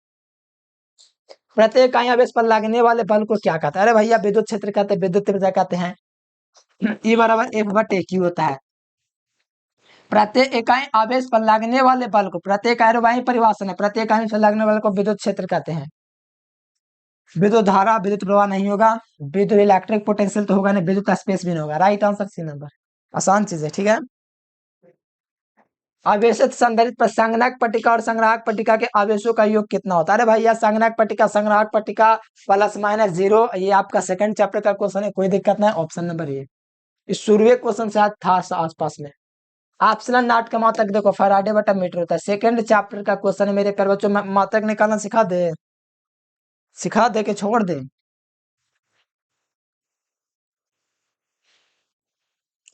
प्रत्येक इकाई आवेश पर लगने वाले बल को क्या कहते हैं? अरे भैया विद्युत क्षेत्र कहते हैं, विद्युत तीव्रता कहते हैं। ई बराबर एफ बटे क्यू होता है। प्रत्येक इकाई आवेश पर लगने वाले बल को, प्रत्येक इकाई वही परिभाषा है, प्रत्येक इकाई पर लगने वाले को विद्युत क्षेत्र कहते हैं। विद्युत धारा, विद्युत प्रवाह नहीं होगा, विद्युत इलेक्ट्रिक पोटेंशियल तो होगा नहीं, विद्युत स्पेस भी नहीं होगा, राइट आंसर सी नंबर, आसान चीज है, ठीक है। आवेशित संधारित्र पर संगणक पट्टिका और संग्राहक पट्टिका के आवेशों का योग कितना होता है? अरे भैया संगणक पट्टिका संग्राहक पट्टिका प्लस माइनस 0, ये आपका सेकंड चैप्टर का क्वेश्चन है, कोई दिक्कत नहीं, ऑप्शन नंबर ए। इस शुरुए क्वेश्चन से आज था आसपास में। एप्सिलॉन नॉट का मात्रक देखो फैराडे बटा मीटर होता है, सेकंड चैप्टर का क्वेश्चन है मेरे प्यारे बच्चों। मात्रक निकालना सिखा दे के छोड़ दे।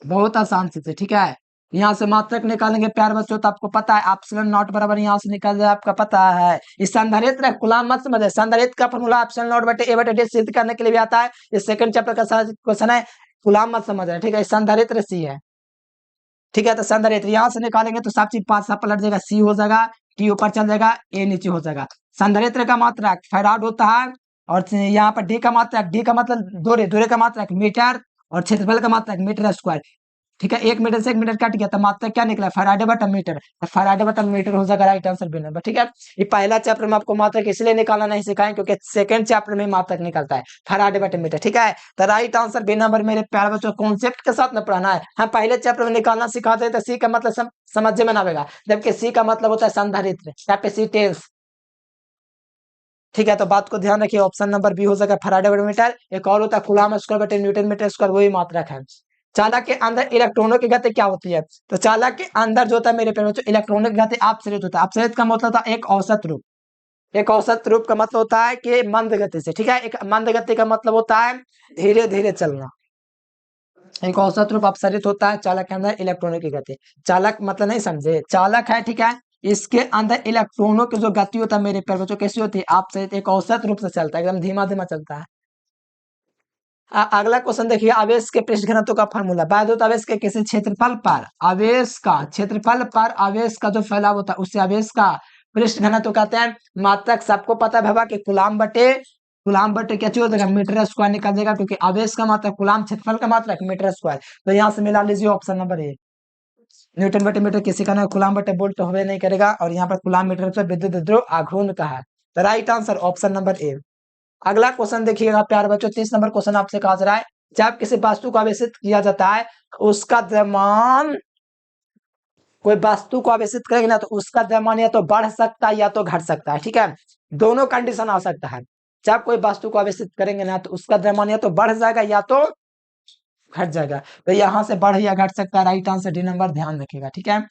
बहुत आसान चीज है, ठीक है। यहाँ से मात्रक निकालेंगे प्यार बच्चों, तो आपको पता है एप्सिलॉन नॉट बराबर यहाँ से निकल जाए, आपका पता है। इस संधारित्र कूलम्ब मत समझे, संधारित्र का फॉर्मूला एप्सिलॉन नॉट बटे ए बटे डी सिद्ध करने के लिए भी आता है। ये सेकंड चैप्टर का क्वेश्चन है, कूलम्ब मत समझ रहे, ठीक है। संधारित्र सी है, ठीक है। तो संधारित्र यहाँ से निकालेंगे तो सब चीज पांच सा पलट जाएगा, सी हो जाएगा, टी ऊपर चल जाएगा, ए नीचे हो जाएगा। संधारित्र का मात्रक फैराड होता है, और यहाँ पर डी का मात्रक, डी का मतलब दूरी, दूरी का मात्रक मीटर, और क्षेत्रफल का मात्रक मीटर स्क्वायर, ठीक है। 1 मीटर से 1 मीटर कट गया तो मात्रक क्या निकला? फैराडे बटा मीटर, तो फैराडे बटा मीटर हो जाएगा राइट आंसर बी नंबर, ठीक है। ये पहला चैप्टर में आपको मात्रक इसलिए निकालना नहीं सिखाएं क्योंकि सेकंड चैप्टर में मात्रक निकलता है फैराडे बटा मीटर, ठीक है। तो राइट आंसर बी नंबर मेरे प्यारे बच्चों, कॉन्सेप्ट के साथ में पढ़ना है। हम पहले चैप्टर में निकालना सिखाते हैं तो सी का मतलब समझ में ना आएगा, जबकि सी का मतलब होता है संधारित्र, कैपेसिटेंस, ठीक है। तो बात को ध्यान रखिए, ऑप्शन नंबर बी हो जाएगा फैराडे बटा मीटर। एक और होता है कूलम्ब स्क्वायर बटे न्यूटन मीटर स्क्वायर, वही मात्रक है। चालक के अंदर इलेक्ट्रॉनों की गति क्या होती है? तो चालक के अंदर जो होता है मेरे प्यारे बच्चों, इलेक्ट्रॉनों की गति अपसरित होता है। अपसरित का मतलब होता है एक औसत रूप, एक औसत रूप का मतलब होता है कि मंद गति से, ठीक है। एक मंद गति का मतलब होता है धीरे धीरे चलना। एक औसत रूप अपसरित होता है चालक के अंदर इलेक्ट्रॉनों की गति। चालक मतलब नहीं समझे, चालक है, ठीक है। इसके अंदर इलेक्ट्रॉनों की जो गति होता है मेरे प्यारे बच्चों कैसी होती है? अपसरित, एक औसत रूप से चलता है, एकदम धीमा धीमा चलता है। अगला क्वेश्चन देखिए, आवेश के पृष्ठ घनत्व का फॉर्मूला। वैद्युत आवेश के किसी क्षेत्रफल पर आवेश का, क्षेत्रफल पर आवेश का जो फैलाव होता है उसे आवेश का पृष्ठ घनत्व कहते हैं। मात्रक सबको पता है बाबा कि कूलम्ब बटे क्या हो जाएगा? मीटर स्क्वायर निकल जाएगा, क्योंकि आवेश का मात्रक कूलम्ब, क्षेत्रफल का मात्रक मीटर स्क्वायर। तो यहाँ से मिला लीजिए ऑप्शन नंबर ए। न्यूटन बटे मीटर किसी का ना, कूलम्ब बटे वोल्ट तो होवे नहीं करेगा, और यहाँ पर कूलम्ब मीटर तो विद्युत ध्रुव आघूर्ण का है। तो राइट आंसर ऑप्शन नंबर ए। अगला क्वेश्चन देखिएगा प्यारे बच्चों, 30 नंबर क्वेश्चन आपसे कहा जा रहा है, जब किसी वस्तु को आवेशित किया जाता है उसका द्रव्यमान, कोई वस्तु को आवेशित करेंगे ना तो उसका द्रव्यमान या तो बढ़ सकता है या तो घट सकता है, ठीक है। दोनों कंडीशन आ सकता है। जब कोई वस्तु को आवेशित करेंगे ना तो उसका द्रव्यमान या तो बढ़ जाएगा या तो घट जाएगा। तो यहाँ से बढ़ या घट सकता है, राइट आंसर डी नंबर, ध्यान रखिएगा, ठीक है।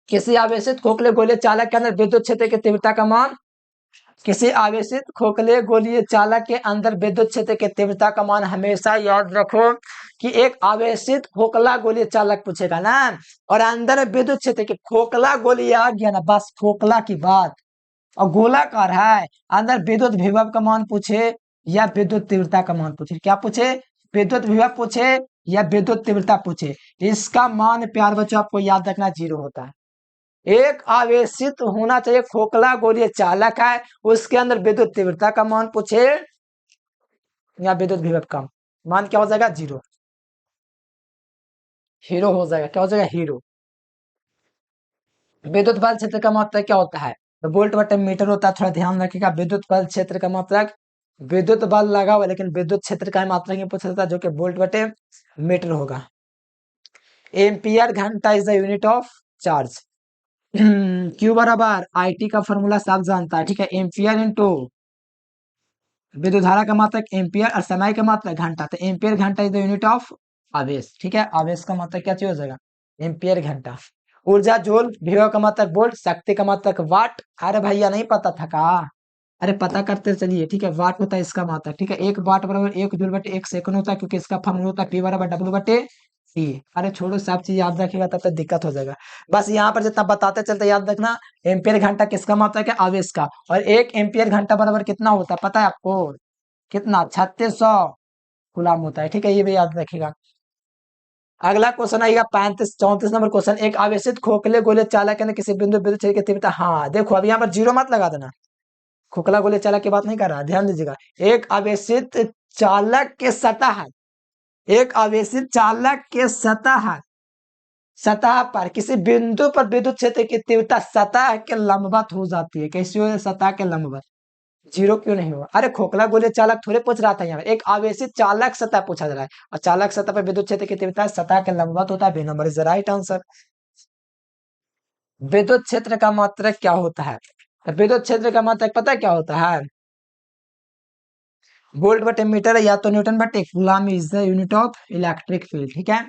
किसी आवेशित खोखले गोले चालक के अंदर विद्युत क्षेत्र की तीव्रता का मान, किसी आवेशित खोखले गोलीय चालक के अंदर विद्युत क्षेत्र की तीव्रता का मान हमेशा याद रखो कि एक आवेशित खोखला गोलीय चालक पूछेगा ना, और अंदर विद्युत क्षेत्र की, खोखला गोली आ गया ना, बस खोखला की बात, और गोलाकार है, अंदर विद्युत विभव का मान पूछे या विद्युत तीव्रता का मान पूछे, क्या पूछे? विद्युत विभव पूछे या विद्युत तीव्रता पूछे, इसका मान प्यार बच्चों आपको याद रखना 0 होता है। एक आवेशित होना चाहिए खोखला गोलीय चालक है, उसके अंदर विद्युत तीव्रता का मान पूछे या विद्युत विभव का मान, क्या हो जाएगा? 0, हीरो हो जाएगा, क्या हो जाएगा? हीरो। विद्युत बल क्षेत्र का मात्रक क्या होता है? तो वोल्ट बटे मीटर होता है, थोड़ा ध्यान रखिएगा। विद्युत बल क्षेत्र का मात्रक, विद्युत बल लगा हुआ लेकिन विद्युत क्षेत्र का मात्रक नहीं पूछा जाता, जो कि वोल्ट बटे मीटर होगा। एम्पियर घंटा is the unit of charge. Q बराबर IT का फॉर्मूला सब जानता है, ठीक है। एम्पियर इंटू विद्युत धारा का मात्रक एम्पियर और समय का मात्रक घंटा, तो एम्पियर घंटा इज द यूनिट ऑफ आवेश, ठीक है। आवेश का मात्रक क्या चीज हो जाएगा? एम्पियर घंटा। ऊर्जा जूल, विभव का मात्रक वोल्ट, शक्ति का मात्रक वाट। अरे भैया नहीं पता था का? अरे पता करते चलिए, ठीक है। वाट होता है इसका मात्रक, ठीक है। 1 वाट बराबर 1 जूल बटे 1 सेकंड होता है, क्योंकि इसका फॉर्मूला होता है P बराबर W बटे टी। अरे छोड़ो, सब चीज याद रखिएगा तब तक दिक्कत हो जाएगा। बस यहाँ पर जितना बताते चलते याद रखना, एम्पियर घंटा किसका मात्रक है? आवेश का। और 1 एम्पियर घंटा बराबर कितना होता है पता है आपको? कितना? 3600 कूलम्ब होता है, ठीक है। ये भी याद रखिएगा। अगला क्वेश्चन आएगा 34 नंबर क्वेश्चन, एक आवेशित खोखले गोले चालक के अंदर किसी बिंदु विद्युत क्षेत्र की तीव्रता, हाँ देखो अब यहाँ पर 0 मत लगा देना, खोखला गोले चालक की बात नहीं कर रहा, ध्यान दीजिएगा। एक आवेशित चालक के सतह, एक आवेशित चालक के सतह पर किसी बिंदु पर विद्युत क्षेत्र की तीव्रता सतह के लंबवत हो जाती है। कैसी हो? सतह के लंबवत। जीरो क्यों नहीं होगा? अरे खोखला गोले चालक थोड़े पूछ रहा था यहाँ पे, एक आवेशित चालक सतह पूछा जा रहा है, और चालक सतह पर विद्युत क्षेत्र की तीव्रता सतह के लंबवत होता है। B number is the right answer. विद्युत क्षेत्र का मात्रक क्या होता है? तो विद्युत क्षेत्र का मात्रक पता है क्या होता है? वोल्ट बटे मीटर या तो न्यूटन बटे coulomb is the unit of electric field. ठीक है,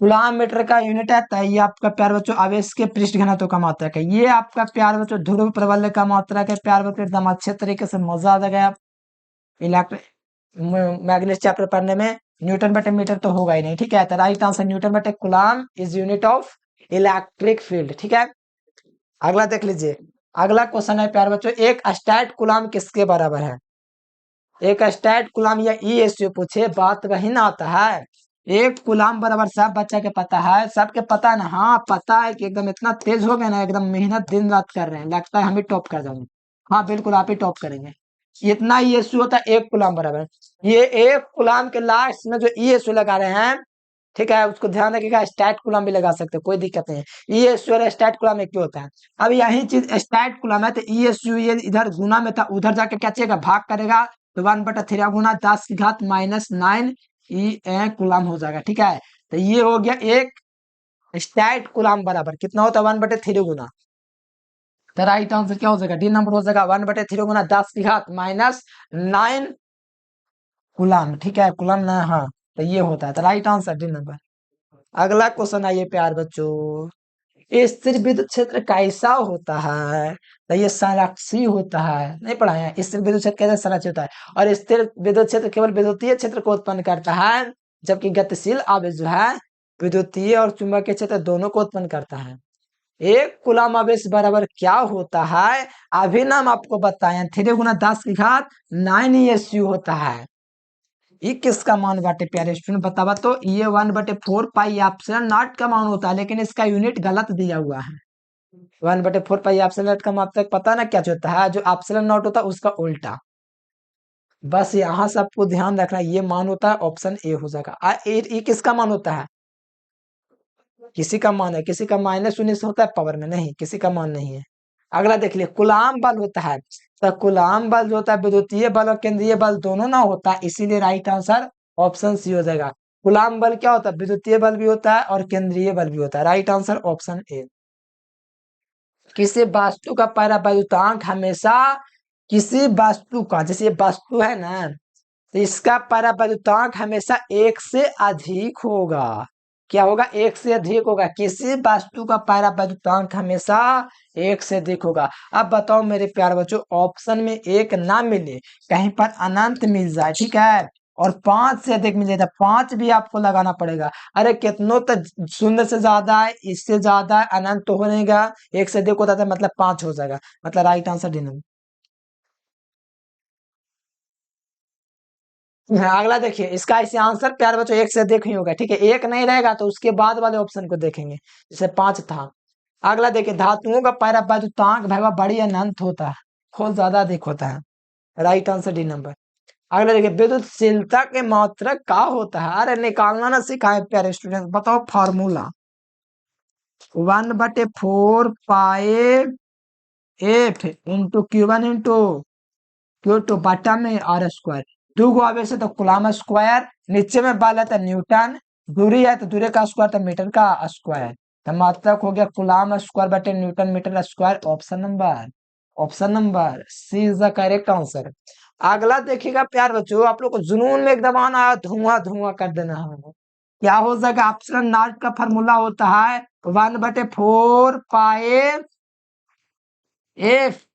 कूलम मीटर का यूनिट है, तो ये आपका प्यार बच्चों आवेश के पृष्ठ घनत्व का मात्रक है। ये आपका प्यार बच्चों ध्रुव प्रबल का मात्रक है। प्यार बच्चों एकदम अच्छे तरीके से मजा आ गया इलेक्ट्रिक मैग्नेट चैप्टर पढ़ने में। न्यूटन बटे मीटर तो होगा ही नहीं। ठीक है, तो राइट आंसर न्यूटन बटे coulomb is unit of electric field. ठीक है, अगला देख लीजिए। अगला क्वेश्चन है प्यार बच्चों, एक स्टैट कूलम किसके बराबर है? एक स्टैट कूलम या ई एस पूछे, बात वही ना आता है। एक कूलम बराबर सब बच्चा के पता है, सबके पता है ना? हाँ पता है कि एकदम इतना तेज हो गए ना, एकदम मेहनत दिन रात कर रहे हैं, लगता है हम ही टॉप कर जाएंगे। हाँ बिल्कुल आप ही टॉप करेंगे। इतना ई एस होता है एक कूलम बराबर। ये एक कूलम के लास्ट में जो ई एस लगा रहे हैं, ठीक है, उसको ध्यान रखिएगा। स्टैट कूलम भी लगा सकते हो, कोई दिक्कत नहीं है। ई एस यू और स्टैट कूलम एक ही होता है। अब यही चीज स्टैट कूलम है, तो ई एस यू ये इधर गुना में था, उधर जाके क्या चाहिएगा? भाग करेगा, तो 1/3 गुना 10⁻⁹ ई कूलम हो जाएगा। ठीक है, तो ये हो गया एक स्टैट कूलम बराबर कितना होता है? 1/3 गुना। तो राइट आंसर क्या हो जाएगा? डी नंबर हो जाएगा 1/3 गुना 10⁻⁹ कूलम। ठीक है, कूलम ना, हाँ तो ये होता है, तो राइट आंसर डी नंबर। अगला क्वेश्चन आइए प्यार बच्चों, स्थिर विद्युत क्षेत्र कैसा होता है? तो ये संरक्षी होता है, नहीं पढ़ा है? स्थिर विद्युत क्षेत्र कैसे संरक्षित होता है? और स्थिर विद्युत क्षेत्र केवल विद्युतीय क्षेत्र को उत्पन्न करता है, जबकि गतिशील आवेश जो है विद्युतीय और चुंबकीय क्षेत्र दोनों को उत्पन्न करता है। एक कूलम आवेश बराबर क्या होता है? अभी ना हम आपको बताएं, 3 × 10⁹ होता है। ये किसका मान बाटे प्यारे स्टूडेंट बतावा तो? ये 1/4 पाई एप्सिलॉन नॉट का मान होता है, लेकिन इसका यूनिट गलत दिया हुआ है। 1/4 पाई एप्सिलॉन नॉट का मात्रक पता ना क्या होता है? जो एप्सिलॉन नॉट होता है उसका उल्टा। बस यहाँ से आपको ध्यान रखना, ये मान होता है ऑप्शन ए हो जाएगा। ये किसका मान होता है? किसी का मान है, किसी का -19 होता है पावर में, नहीं किसी का मान नहीं है। अगला देख लिया, कुलाम बल होता है, तो कुलाम बल जो होता है विद्युतीय बल और केंद्रीय बल दोनों ना होता है, इसीलिए राइट आंसर ऑप्शन सी हो जाएगा। कुलाम बल क्या होता है? विद्युतीय बल भी होता है और केंद्रीय बल भी होता है। Right answer option A. किसी वस्तु का परावैद्युतांक हमेशा, किसी वस्तु का, जैसे ये वस्तु है ना, तो इसका परावैद्युतांक हमेशा एक से अधिक होगा। क्या होगा? एक से अधिक होगा। किसी वस्तु का परावैद्युतांक हमेशा एक से अधिक होगा। अब बताओ मेरे प्यारे बच्चों, ऑप्शन में एक ना मिले, कहीं पर अनंत मिल जाए, ठीक है, और 5 से अधिक मिले, तो 5 भी आपको लगाना पड़ेगा। अरे कितनों तक? शून्य से ज्यादा है, इससे ज्यादा है, अनंत तो होनेगा, एक से अधिक होता था मतलब 5 हो जाएगा, मतलब राइट आंसर डी नंबर। हाँ, अगला देखिए, इसका इसे आंसर प्यारे बच्चों एक से अधिक ही होगा। ठीक है, एक नहीं रहेगा तो उसके बाद वाले ऑप्शन को देखेंगे, जैसे 5 था। अगला देखिए, धातुओं का परावैद्युतांक भैया बड़ी अनंत होता है, बहुत ज्यादा अधिक होता है। Right answer D number. अगला देखिए, विद्युतशीलता के मात्रक का होता है? अरे निकालना ना सिखाए प्यारे स्टूडेंट, बताओ फार्मूला। 1/4 पाए F into Q1 into Q2 बटा में आर स्क्वायर। दो गो आवेश है तो कूलम स्क्वायर, नीचे में बल है तो न्यूटन, दूरी है तो दूरी का स्क्वायर तो मीटर का स्क्वायर, तो मात्रक हो गया कूलम स्क्वायर बटे newton metre square. Option number C is the correct answer. अगला देखिएगा प्यार बच्चों, आप लोग को जुनून में एकदम आना, धुआं धुआं कर देना है। क्या हो जाएगा? एप्सिलॉन नॉट का फॉर्मूला होता है 1/4 पाए एफ,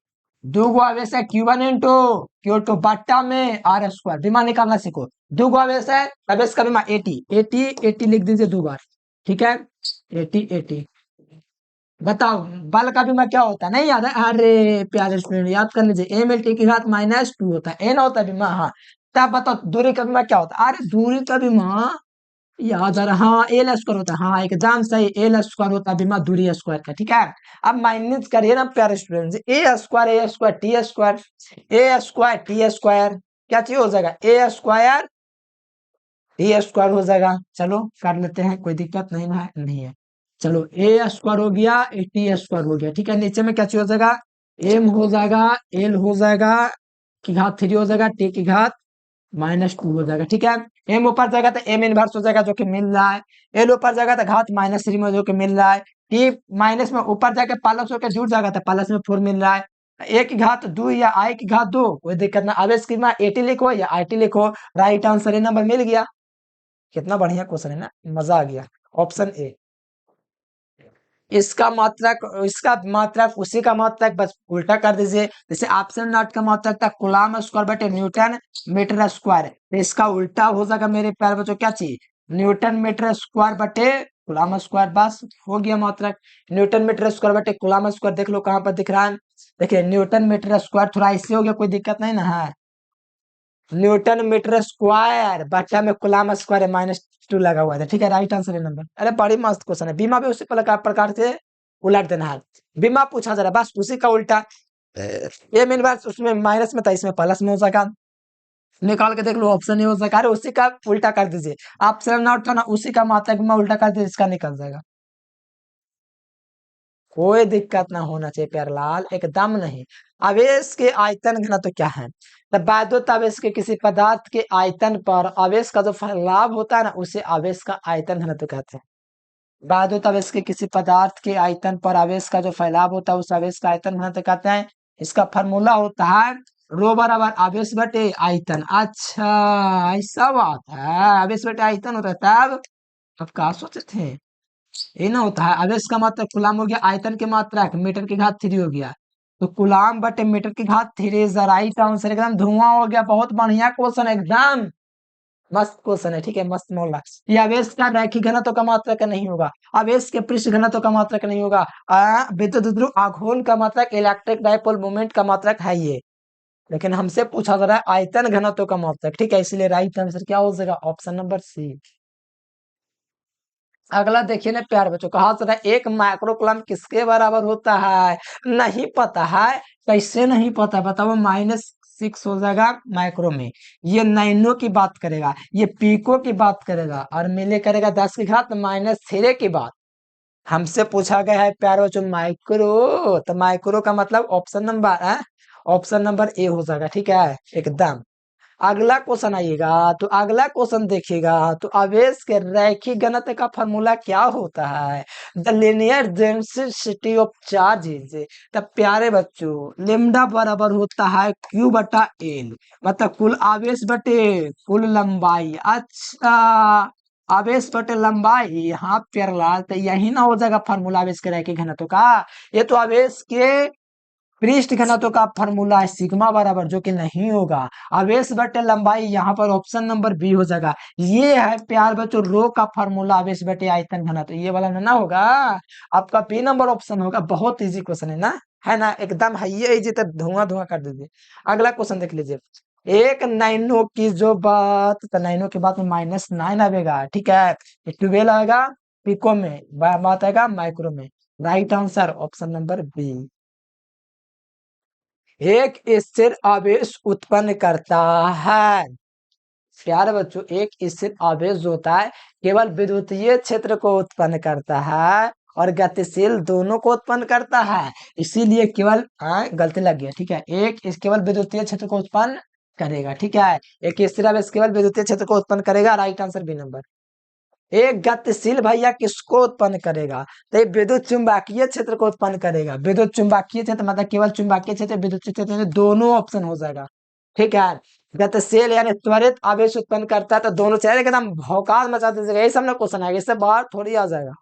दो गो आवेश है Q1 इंटू Q2 बट्टा में आर स्क्वायर। बीमा निकालना सीखो। दो गो आवेश है, आवेश का बीमा 80 80 80 लिख दीजिए 2 बार। ठीक है, 80 80। बताओ बल का बीमा क्या होता है? नहीं याद है? अरे प्यारे स्टूडेंट याद कर लीजिए, m/t होता है, n होता है बीमा। हाँ, तब बताओ दूरी का बीमा क्या होता है? अरे दूरी का बीमा याद आ रहा, हाँ एल स्क्वायर होता है। हाँ एकदम सही, एल स्क्वायर होता है बीमा दूरी स्क्वायर का। ठीक है, अब माइनस करिए ना प्यारे स्टूडेंट, ए स्क्वायर टी स्क्वायर क्या चीज हो जाएगा? ए स्क्वायर टी स्क्वायर हो जाएगा। चलो कर लेते हैं, कोई दिक्कत नहीं है, नहीं है। चलो ए स्क्वायर हो गया, टी स्क्वायर हो गया। ठीक है, नीचे में क्या चीज हो जाएगा? एम हो जाएगा, एल हो जाएगा की घात 3 हो जाएगा, टी की घात -2 हो जाएगा। ठीक है, एम ऊपर जाएगा तो एम इनवर्स हो जाएगा जो कि मिल रहा है। एल ऊपर जाएगा तो घात -3 में जो कि मिल रहा है। टी माइनस में ऊपर जाके प्लस होकर जुड़ जाएगा तो प्लस में 4 मिल रहा है। ए की घात 2 या आई की घात 2 कोई दिक्कत ना। अब इसकी में एटी लिखो या आईटी लिखो, राइट आंसर ए नंबर मिल गया। कितना बढ़िया क्वेश्चन है ना, मजा आ गया। Option A. इसका मात्रक, इसका मात्रक उसी का मात्रक बस उल्टा कर दीजिए। जैसे ऑप्शन नॉट का मात्रक था कूलम स्क्वायर बटे न्यूटन मीटर स्क्वायर, तो इसका उल्टा हो जाएगा मेरे प्यारे बच्चों, क्या चाहिए, न्यूटन मीटर स्क्वायर बटे कूलम स्क्वायर, बस हो गया मात्रक। न्यूटन मीटर स्क्वायर बटे कूलम स्क्वायर देख लो कहाँ पर दिख रहा है। देखिए न्यूटन मीटर स्क्वायर थोड़ा इससे हो गया, कोई दिक्कत नहीं ना है। न्यूटन मीटर स्क्वायर बचा में कूलम स्क्वायर है, -2 लगा हुआ था। ठीक है, राइट आंसर है नंबर। अरे बड़ी मस्त क्वेश्चन है। बीमा भी उसी प्रकार से उलट देना है। बीमा पूछा जरा बस उसी का उल्टा। ये मेन बात, उसमें माइनस में था इसमें प्लस में हो सका। निकाल के देख लो, ऑप्शन नहीं हो सका। अरे उसी का उल्टा कर दीजिए। ऑप्शन नॉट था ना, उसी का मात्रक में उल्टा कर दीजिए, इसका निकल जाएगा। कोई दिक्कत ना होना चाहिए प्यारलाल, एकदम नहीं। आवेश के आयतन घनत्व क्या है, तब बाध्यत आवेश के किसी पदार्थ के आयतन पर आवेश का जो फैलाव होता है ना, उसे आवेश का आयतन घनत्व कहते हैं। बाध्यत आवेश के किसी पदार्थ के आयतन पर आवेश का जो फैलाव होता है उस आवेश का आयतन घनत्व कहते हैं। इसका फॉर्मूला होता है रो बराबर आवेश बटे आयतन। अच्छा, ऐसा बात है, आवेश बटे आयतन होता है तब। अब कहा सोचे थे, ये ना होता है। आवेश का मात्रक कूलाम हो गया, आयतन की मात्रक मीटर की घात 3 हो गया, तो कूलाम बटे मीटर की घात 3 इज द राइट आंसर। एकदम धुआं हो गया, बहुत बढ़िया क्वेश्चन, एकदम मस्त क्वेश्चन है। ठीक है, मस्त मोला। ये आवेश का रैखिक घनत्व का मात्रक नहीं होगा, आवेश के पृष्ठ घनत्व का मात्रक नहीं होगा, विद्युत ध्रुव आघूर्ण का मात्रक, इलेक्ट्रिक डायपोल मोमेंट का मात्रक है ये। लेकिन हमसे पूछा जा रहा है आयतन घनत्व का मात्रक। ठीक है, इसलिए राइट आंसर क्या हो जाएगा, ऑप्शन नंबर सी। अगला देखिए ना प्यार बच्चों, कहा जा रहा है एक माइक्रोकूलम किसके बराबर होता है। नहीं पता है, कैसे नहीं पता बताओ। -6 हो जाएगा माइक्रो में। ये नैनो की बात करेगा, ये पीको की बात करेगा, और मिले करेगा 10 की घात -3 की बात। हमसे पूछा गया है प्यार बच्चों माइक्रो, तो माइक्रो का मतलब ऑप्शन नंबर है, ऑप्शन नंबर ए हो जाएगा। ठीक है, एकदम। अगला क्वेश्चन आइएगा, तो अगला क्वेश्चन देखिएगा, तो आवेश के रैखिक घनत्व का फॉर्मूला क्या होता है। The linear density of charges. तब प्यारे बच्चों लेमडा बराबर होता है क्यू बटा एल, मतलब कुल आवेश बटे कुल लंबाई। अच्छा, आवेश बटे लंबाई, हाँ प्यारलाल, तो यही ना हो जाएगा फॉर्मूला आवेश के रैखिक घनत्व का। ये तो आवेश के पृष्ठ घनत्व का फॉर्मूला है सिग्मा बराबर, जो कि नहीं होगा। आवेश बटे लंबाई, यहाँ पर ऑप्शन नंबर बी हो जाएगा। ये है प्यार बच्चों रो का फॉर्मूला आवेश बटे आयतन घनत्व, ये वाला ना होगा। आपका बी नंबर ऑप्शन होगा। बहुत इजी क्वेश्चन है ना, एकदम है ये इजी, तो धुआं धुआं कर दीजिए। अगला क्वेश्चन देख लीजिए। एक नाइनो की जो बात, तो नाइनो की बात में -9 आएगा। ठीक है, 12 आएगा पिको में, बात आएगा माइक्रो में। Right answer option number B. एक स्थिर आवेश उत्पन्न करता है। प्यारे बच्चों, एक स्थिर आवेश जो होता है केवल विद्युतीय क्षेत्र को उत्पन्न करता है और गतिशील दोनों को उत्पन्न करता है। इसीलिए केवल गलती लग गया। ठीक है, केवल विद्युतीय क्षेत्र को उत्पन्न करेगा। ठीक है, एक स्थिर आवेश केवल विद्युतीय क्षेत्र को उत्पन्न करेगा। Right answer B number. एक गतिशील भैया किसको उत्पन्न करेगा, तो ये विद्युत चुंबकीय क्षेत्र को उत्पन्न करेगा। विद्युत चुंबकीय क्षेत्र मतलब केवल चुंबकीय क्षेत्र विद्युत क्षेत्र दोनों ऑप्शन हो जाएगा। ठीक है, गतिशील यानी त्वरित आवेश उत्पन्न करता है, तो दोनों चेहरे एकदम भौकाल मचा दीजिएगा। यही सब ना क्वेश्चन आएगा, इससे बाहर थोड़ी आ जाएगा।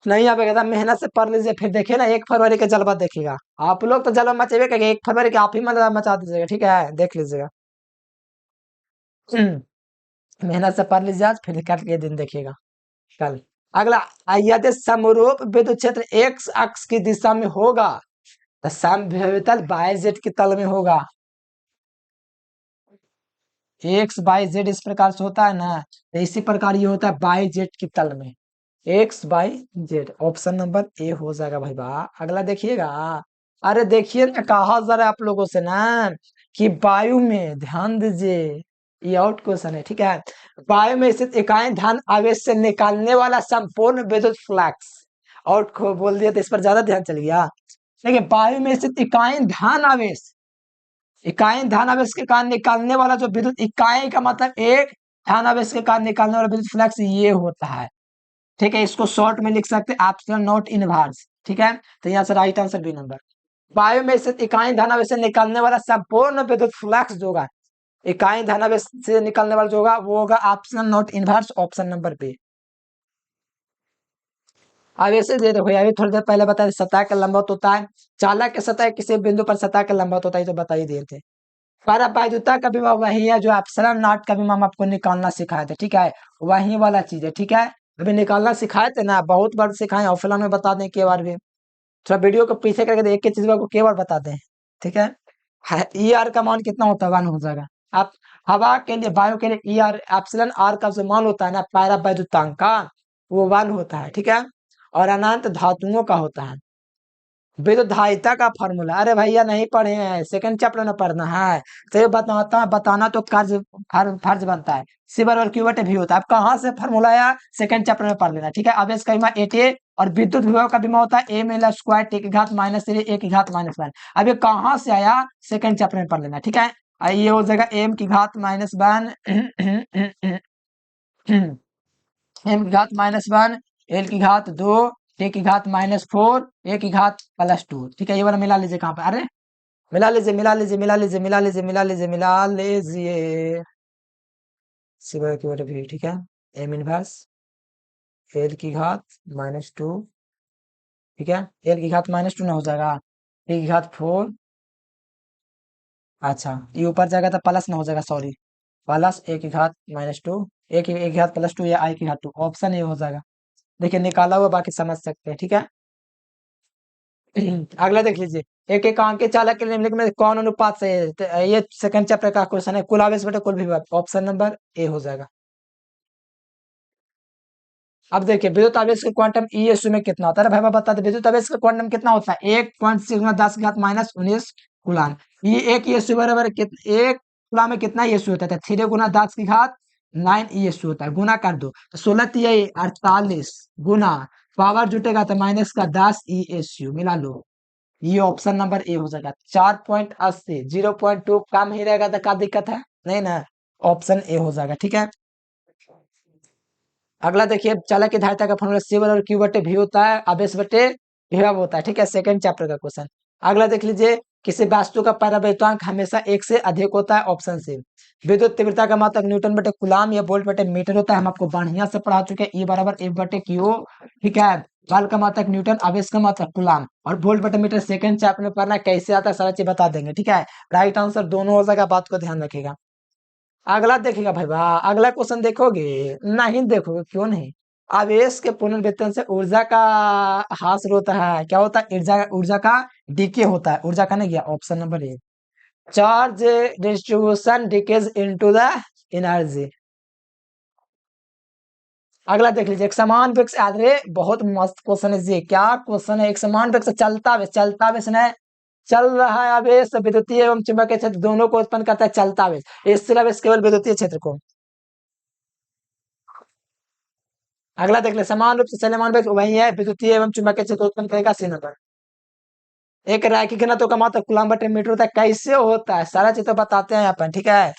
नहीं आ पाएगा, मेहनत से पढ़ लीजिए, फिर देखिए ना 1 फरवरी का जलवा देखिएगा। आप लोग तो जलवा मचेबे करेंगे, 1 फरवरी के आप ही मचा दीजिएगा। ठीक है, देख लीजिएगा। मेहनत से पढ़ लीजिए आज, फिर कल के दिन देखिएगा कल। अगला, यदि समरूप विद्युत क्षेत्र एक्स अक्ष की दिशा में होगा तो समभुवितल बाय जेड की तल में होगा। एक्स बाय जेड इस प्रकार से होता है ना, तो इसी प्रकार ये होता है बाय जेड की तल में। X by Z, option number A हो जाएगा भाई बा। अगला देखिएगा। अरे देखिए ना, कहा जरा आप लोगों से ना कि वायु में, ध्यान दीजिए, ये आउट क्वेश्चन है। ठीक है, वायु में स्थित इकाई धन आवेश से निकालने वाला संपूर्ण विद्युत फ्लक्स, आउट को बोल दिया तो इस पर ज्यादा ध्यान चल गया। देखिए वायु में स्थित इकाई धन आवेश, इकाई धन आवेश के कारण निकालने वाला जो विद्युत इकाई का मतलब एक धन आवेश के कारण निकालने वाला विद्युत फ्लक्स ये होता है। ठीक है, इसको शॉर्ट में लिख सकते हैं एप्सिलॉन नॉट इनवर्स। ठीक है, तो यहाँ से राइट आंसर बी नंबर। वायु में स्थित इकाई धन आवेश से निकालने वाला संपूर्ण विद्युत फ्लक्स जो होगा, इकाई धन आवेश से निकलने वाला जो होगा वो होगा epsilon naught inverse, option number B. अब ऐसे दे देखो, अभी थोड़ी देर पहले बताया सतह का लंबवत होता है, चालक के सतह किसी बिंदु पर सतह का लंबवत होता है, तो बता ही दिए थे। परावैद्युता का भी वही है जो एप्सिलॉन नॉट का भी हम आपको निकालना सिखाए थे। ठीक है, वही वाला चीज है। ठीक है, अभी निकालना सिखाए थे ना, बहुत बार सिखाए, ऑफलाइन में बता दें के बार भी, थोड़ा वीडियो को पीछे करके एक ही चीज को के बार बता दें। ठीक है, ई आर का मान कितना होता है, 1 हो जाएगा। आप हवा के लिए, वायु के लिए ई आर एप्सिलॉन आर का जो मान होता है ना परावैद्युतांक का, वो 1 होता है। ठीक है, और अनंत धातुओं का होता है विद्युधारिता का फॉर्मूला। अरे भैया नहीं पढ़े हैं, सेकंड चैप्टर में पढ़ना है, तो ये बताना तो कार्य फर्ज बनता है। सी बराबर क्यू बटे भी होता है। अब कहाँ से फॉर्मूला आया, सेकंड चैप्टर में पढ़ लेना। ठीक है, अब इसका बीमा 8a, और विद्युत विभव का बीमा होता है a मिला स्क्वायर टी की घात -3 a की घात -1। अब ये कहाँ से आया, सेकंड चैप्टर में पढ़ लेना। ठीक है, ये हो जाएगा m की घात -1 m की घात -1 l की घात 2 टे की घात -4 ए की घात +2। ठीक है, ये वाला मिला लीजिए कहाँ पे, अरे मिला लीजिए मिला लीजिए मिला लीजिए मिला लीजिए मिला लीजिए मिला लीजिए सिवाय की वजह भी। ठीक है, एम इनवर्स एल की घात -2। ठीक है, एल की घात -2 ना हो जाएगा, ए की घात 4। अच्छा, ये ऊपर जाएगा तो प्लस ना हो जाएगा, सॉरी, प्लस ए की घात -2, ए की घात +2 या आई की घात 2, ऑप्शन ए हो जाएगा। देखिए निकाला हुआ, बाकी समझ सकते हैं। ठीक है, अगला देख लीजिए, एक एकांकी चालक के निम्नलिखित में कौन अनुपात सही है, तो ये सेकंड चैप्टर का क्वेश्चन है, कुल आवेश बटे कुल विभव, ऑप्शन नंबर ए हो जाएगा। अब देखिए विद्युत आवेश के क्वांटम ईएसयू में कितना होता है, भाई बता दे, विद्युत आवेश का क्वांटम कितना होता है, 1.6 × 10⁻−19 कूलाम। ये एक ईएसयू बराबर एक कूलाम में कितना ईएसयू होता है, 3 × 10⁻9 ईएसयू होता है, गुना कर दो तो 16×3 = 48 गुना पावर जुटेगा तो -10 ईएसयू मिला लो, ये ऑप्शन नंबर ए हो जाएगा। 4.80, 0.2 कम ही रहेगा तो क्या दिक्कत है, नहीं ना, ऑप्शन ए हो जाएगा। ठीक है, अगला देखिए, चालक की धारिता का फॉर्मूला सी बराबर क्यू बटे भी होता है, आवेश बटे विभव होता है। ठीक है, सेकंड चैप्टर का क्वेश्चन। अगला देख लीजिए, किसी वस्तु का परावैद्युतांक हमेशा 1 से अधिक होता है, ऑप्शन सी। विद्युत तीव्रता का मात्रक न्यूटन बटे कुलाम या वोल्ट बटे मीटर होता है, हम आपको बढ़िया से पढ़ा चुके हैं, ई बराबर एफ बटे क्यू। ठीक है, बल का मात्रक न्यूटन, आवेश का मात्रक कुलाम, और वोल्ट बटे मीटर सेकंड चैप्टर में पढ़ना, कैसे आता है सारा चीज बता देंगे। ठीक है, राइट आंसर दोनों हो जाएगा, बात को ध्यान रखिएगा। अगला देखिएगा भाई वाह, अगला क्वेश्चन देखोगे, नहीं देखोगे क्यों नहीं, आवेश के पुनर्वितरण से ऊर्जा का ह्रास होता है, क्या होता है, ऊर्जा ऊर्जा का डीके होता है, ऊर्जा का नहीं गया, option number A. Charge distribution decays into the energy. अगला देख लीजिए, एक समान वेग से, अरे बहुत मस्त क्वेश्चन है जी, क्या क्वेश्चन है, एक समान वेग से चलता आवेश ने चल रहा है आवेश विद्युतीय एवं चुंबकीय क्षेत्र दोनों को उत्पन्न करता है चलता आवेश, स्थिर आवेश केवल विद्युतीय क्षेत्र को। अगला देख ले, समान रूप से चलमान वेग वही है, विद्युतीय एवं चुंबकीय क्षेत्र उत्पन्न करेगा, सी नंबर। एक रैखिक घनत्व का मात्रक कूलम बटे मीटर होता है, कैसे होता है सारा चीज तो बताते हैं अपन। ठीक है,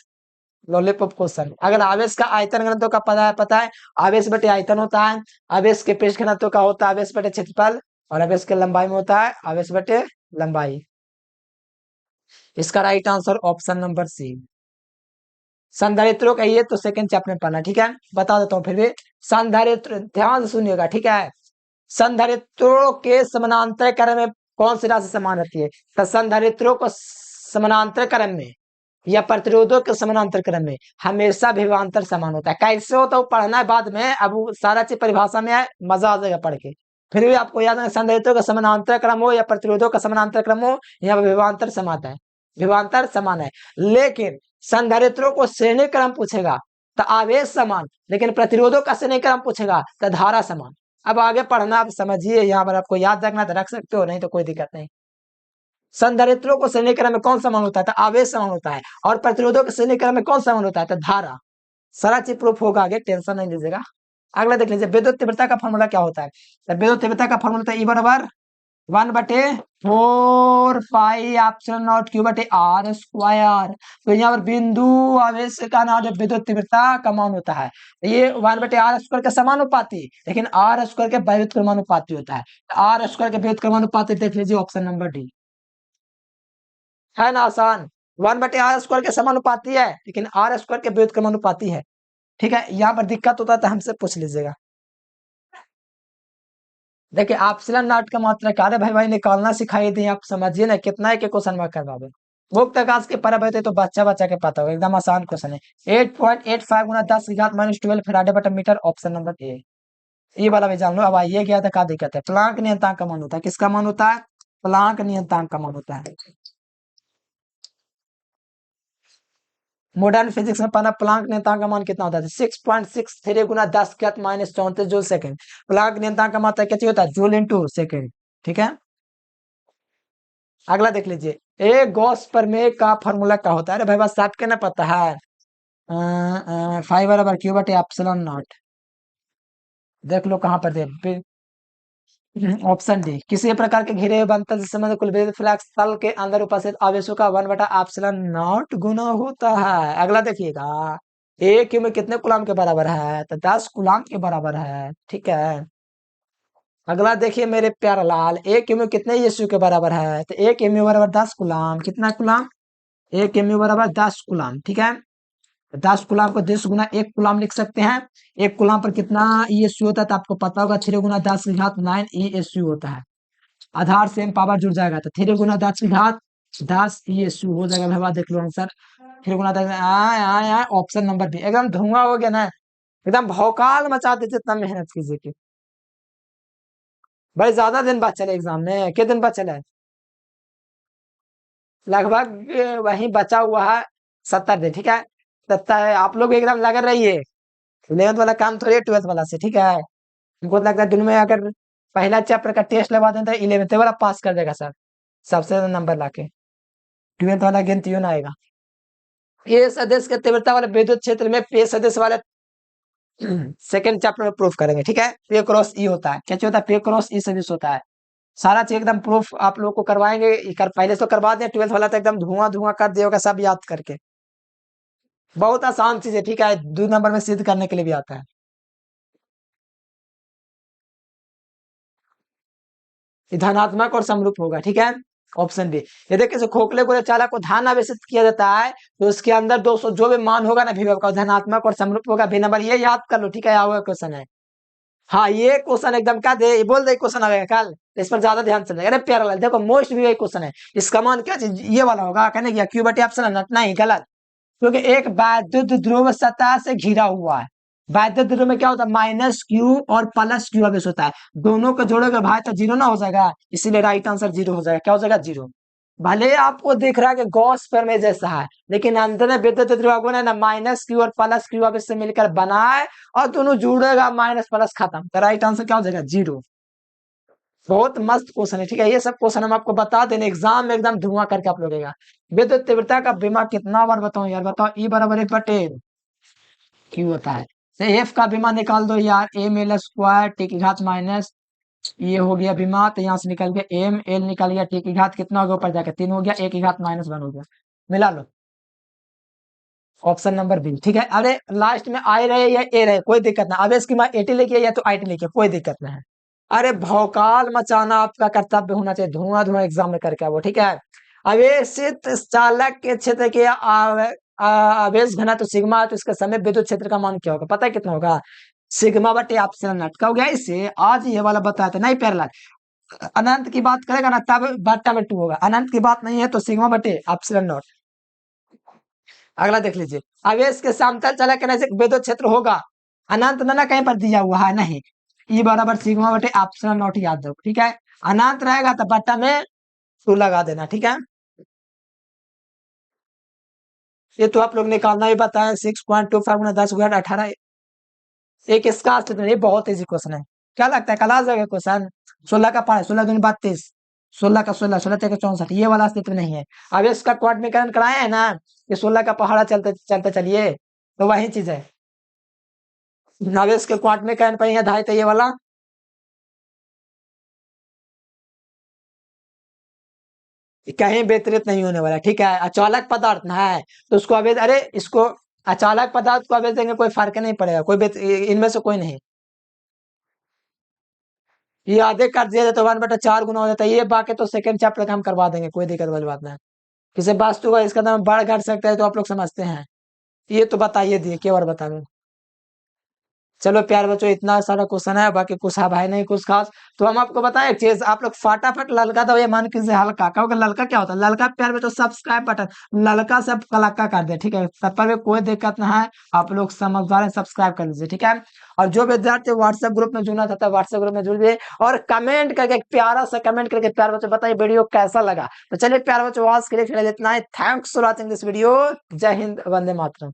लॉलीपॉप क्वेश्चन। अगर आवेश का आयतन घनत्व का पता है, आवेश बटे आयतन होता है, आवेश के पृष्ठ घनत्व का होता है आवेश बटे क्षेत्रफल, और आवेश के लंबाई में होता है आवेश बटे लंबाई। इसका right answer option number C. संधारित्रों का ये तो सेकंड चैप्टर में पढ़ना। ठीक है, बता देता हूँ फिर भी, संधारित्र ध्यान से सुनिएगा। ठीक है, संधारित्रों के समानांतर क्रम में कौन सी राशि समान रहती है, तो संधारित्रों को समानांतर क्रम में या प्रतिरोधों के समानांतर क्रम में हमेशा विभवांतर समान होता है, कैसे होता है वो पढ़ना है बाद में, अब वो सारा चीज परिभाषा में है, मजा आ जाएगा पढ़ के। फिर भी आपको याद है, संधारित्रों का समानांतर क्रम हो या प्रतिरोधों का समानांतर क्रम हो, यहाँ विभवांतर समान है, विभवांतर समान है। लेकिन संधारित्रों को श्रेणी क्रम पूछेगा तो आवेश समान, लेकिन प्रतिरोधों का श्रेणी क्रम पूछेगा तो धारा समान। अब आगे पढ़ना, आप समझिए, यहाँ पर आपको याद रखना तो रख सकते हो, नहीं तो कोई दिक्कत नहीं। संधारित्रों को श्रेणी क्रम में कौन समान होता है, तो आवेश समान होता है, और प्रतिरोधों के श्रेणी क्रम में कौन समान होता है, तो धारा। सारा चीज प्रूफ होगा आगे, टेंशन नहीं लीजिएगा। अगला देख लीजिए, विद्युत तीव्रता का फॉर्मूला क्या होता है, तो विद्युत तीव्रता का फॉर्मूला होता है ई बराबर 1/4 पाई एप्सिलॉन नॉट क्यू/r²। तो यहाँ पर बिंदु आवेश का नाम जो विद्युत तीव्रता का मान होता है, ये 1/r² के समानुपाती, लेकिन r² के विद्युत क्रमानुपाती होता है। r² के विद्युत क्रमानुपाती देख लीजिए ऑप्शन नंबर डी, है ना आसान। 1/r² के समानुपाती है, लेकिन r² के विद्युत क्रमानुपाती है। ठीक है, यहाँ पर दिक्कत होता है तो हमसे पूछ लीजिएगा। देखिए एप्सिलॉन नॉट का मात्रा क्या है, भाई निकालना सिखाई दी, आप समझिए ना, कितना है कि क्वेश्चन मार्क करवा दो। मुक्त आकाश के परब होते तो बच्चा बच्चा के पता होगा, एकदम आसान क्वेश्चन है। 8.85 गुना 10⁻12 फैराडे बटा मीटर, ऑप्शन नंबर ए। ये वाला भी जान लो। अब आइए क्या था, क्या दिक्कत है। प्लांक नियतांक का मान होता है, किसका मान होता है? प्लांक नियतांक का मान होता है। मॉडर्न फिजिक्स में पहला प्लांक नियतांक का मान कितना होता है? 6.63 गुना 10⁻34 जूल सेकंड। प्लांक नियतांक का मात्रा कैसे होता है? Joule into second. ठीक है, अगला देख लीजिए। एक गॉस प्रमेय का फॉर्मूला क्या होता है? अरे भाई बस आपके ना पता है, 5/q/एप्सिलॉन नॉट। देख लो कहाँ पर दे। ऑप्शन डी, किसी प्रकार के घिरे हुए बनतल से संबंधित कुल विद्युत फ्लक्स तल के अंदर उपस्थित आवेशों का 1/एप्सिलॉन नॉट गुना होता है। अगला देखिएगा, एक क्यू में कितने कूलाम के बराबर है? तो 10 कूलाम के बराबर है। ठीक है, अगला देखिए मेरे प्यारा लाल, एक क्यू में कितने यीशु के बराबर है? तो एक एमयू बराबर 10 कूलाम। कितना कूलाम? एक एमयू बराबर 10 कूलाम। ठीक है, 10 कूलाम को 10 गुना 1 कूलाम लिख सकते हैं। एक कूलाम पर कितना ईएसयू होता है? तो आपको पता होगा, 3 गुना 10 की घात 9 ईएसयू होता है। आधार सेम पावर जुड़ जाएगा, तो 3 गुना 10 की घात 10 ईएसयू हो जाएगा। भाई देख लो आंसर, 3 गुना 10। आया ऑप्शन नंबर बी, एकदम धुआं हो गया ना, एकदम भौकाल मचा देते, इतना मेहनत कीजिए कि भाई ज्यादा दिन बाद चले एग्जाम में, कितने दिन बाद चले? लगभग वही बचा हुआ है 70 दिन। ठीक है, 70 आप लोग एकदम लग रही है। 11th वाला काम थोड़ी 12th वाला से। ठीक है, हमको लगता है दिन में अगर पहला चैप्टर का टेस्ट लगवा दें तो 11th वाला पास कर देगा सर, सबसे ज्यादा नंबर लाके। 12th वाला गिनती ना आएगा। ये सदिश के तीव्रता वाले विद्युत क्षेत्र में पे सदिश वाले सेकंड चैप्टर में प्रूफ करेंगे। ठीक है, पे क्रॉस ई होता है, क्या होता है? पे क्रॉस ई सदिश होता है। सारा चीज एकदम प्रूफ आप लोग को करवाएंगे, पहले तो करवा दें, 12th वाला तो एकदम धुआं धुआं कर दिया होगा सब याद करके। बहुत आसान चीज है। ठीक है, 2 नंबर में सिद्ध करने के लिए भी आता है। ये धनात्मक और समरूप होगा। ठीक है, ऑप्शन बी। ये देखिए, जो खोखले गोले चालक को ध्यान आवेशित किया जाता है, तो उसके अंदर 200 जो भी मान होगा ना विभव का, धनात्मक और समरूप होगा। भी नंबर ये याद कर लो। ठीक है, आओ क्वेश्चन है। हाँ, ये क्वेश्चन एकदम क्या दे बोल दे, क्वेश्चन आएगा कल, इस पर ज्यादा ध्यान चलेगा। अरे प्यारा लाल, देखो मोस्ट भी वही क्वेश्चन है। इसका मान क्या चीज ये वाला होगा? कहने क्या Q/एप्सिलॉन नॉट? नहीं, गलत। क्योंकि एक वैद्युत ध्रुव सतह से घिरा हुआ है। वैद्युत ध्रुव में क्या होता है? -Q और +Q आवेश होता है। दोनों को जोड़ोगे भाई तो जीरो ना हो जाएगा, इसीलिए राइट आंसर जीरो हो जाएगा। क्या हो जाएगा? जीरो। भले आपको दिख रहा है कि गॉस प्रमेय जैसा है, लेकिन अंदर में विद्युत ध्रुव ने ना -Q और +Q आवेश से मिलकर बना है, और दोनों जुड़ेगा, माइनस प्लस खत्म। तो राइट आंसर क्या हो जाएगा? जीरो। बहुत मस्त क्वेश्चन है। ठीक है, ये सब क्वेश्चन हम आपको बता देने, एग्जाम में एकदम धुआं करके आप लोगेगा। विद्युत तीव्रता का बीमा कितना बार बताऊं यार? बताओ। E बराबर 1/, क्यू होता है। तो एफ का बीमा निकाल दो यार, m l² टी की घात माइनस, ये हो गया बीमा, तो यहाँ से निकल गया एम एल, निकल गया टी की घात कितना हो गया? ऊपर जाकर 3 हो गया, ए की घात -1 हो गया। मिला लो, ऑप्शन नंबर बी। ठीक है, अरे लास्ट में आई रहे या ए रहे कोई दिक्कत ना, अब इसकी मैं 80 लिखिए या तो 80 लिखिए, कोई दिक्कत नहीं है। अरे भौकाल मचाना आपका कर्तव्य होना चाहिए, धुआं धुआं एग्जाम में करके वो। ठीक है, आवेशित चालक के क्षेत्र के आवेश घनत्व सिग्मा है, तो इसके समय विद्युत क्षेत्र का मान क्या होगा? पता है कितना होगा? सिग्मा/एप्सिलॉन नॉट का हो गया। इससे आज ये वाला बताया था नहीं पैरेलल, अनंत की बात करेगा ना तब बट्टा में 2 होगा, अनंत की बात नहीं है तो सिग्मा/एप्सिलॉन नॉट। अगला देख लीजिए, आवेश के समतल चालक के नजदीक विद्युत क्षेत्र होगा, अनंत ना कहीं पर दिया हुआ है नहीं। ई बराबर सिग्मा/एप्सिलॉन नॉट याद रखो। ठीक है, अनंत रहेगा तो बट्टा में 2 लगा देना। ठीक है, ये तो आप लोग निकालना ही बताया। 6.25 गुना 10⁻18। एक इसका अस्तित्व नहीं, बहुत इजी क्वेश्चन है। क्या लगता है कल आ जाएगा क्वेश्चन? 16 का 5, 16 दूनी 32, 16 का 16, 16 तेरह 64, ये वाला अस्तित्व नहीं है। अब इसका क्वाड्रीकरण कराए है ना, ये 16 का पहाड़ा चलते चलते चलिए, तो वही चीज है। अब इसके क्वाड्रीकरण पर यहाँ धाई, तो ये वाला कहीं वितरित नहीं होने वाला, ठीक है। अचालक पदार्थ ना है तो उसको अवैध, अरे इसको अचालक पदार्थ को अवैध देंगे कोई फर्क नहीं पड़ेगा, कोई इनमें से कोई नहीं। ये आधे कर दिया जाए तो 1/4 गुना हो जाता है, ये बाकी तो सेकंड चैप्टर का हम करवा देंगे, कोई दिक्कत वाली बात नहीं। किसी वास्तु का इसका नाम बढ़ घट सकता है तो आप लोग समझते हैं, ये तो बताइए दिए क्या और बता। चलो प्यार बच्चों, इतना सारा क्वेश्चन है, बाकी कुछ है भाई नहीं कुछ खास। तो हम आपको बताएं एक चीज, आप लोग फटाफट ललका दबाइए, मान कीजिए हल्का, क्योंकि ललका क्या होता है, ललका प्यार बच्चों सब्सक्राइब बटन, ललका से कलक्का कर दे, ठीक है। सब पर भी कोई दिक्कत ना है, आप लोग समझदार हैं, सब्सक्राइब कर लीजिए, ठीक है। और जो विद्यार्थी व्हाट्सएप ग्रुप में जुड़ना चाहता है व्हाट्सएप ग्रुप में जुड़ जाइए, और कमेंट करके एक प्यारा सा कमेंट करके प्यार बच्चों बताइए वीडियो कैसा लगा। तो चलिए प्यार बच्चों आज के लिए फिलहाल इतना ही, thanks for watching this video. जय हिंद, वंदे मातरम।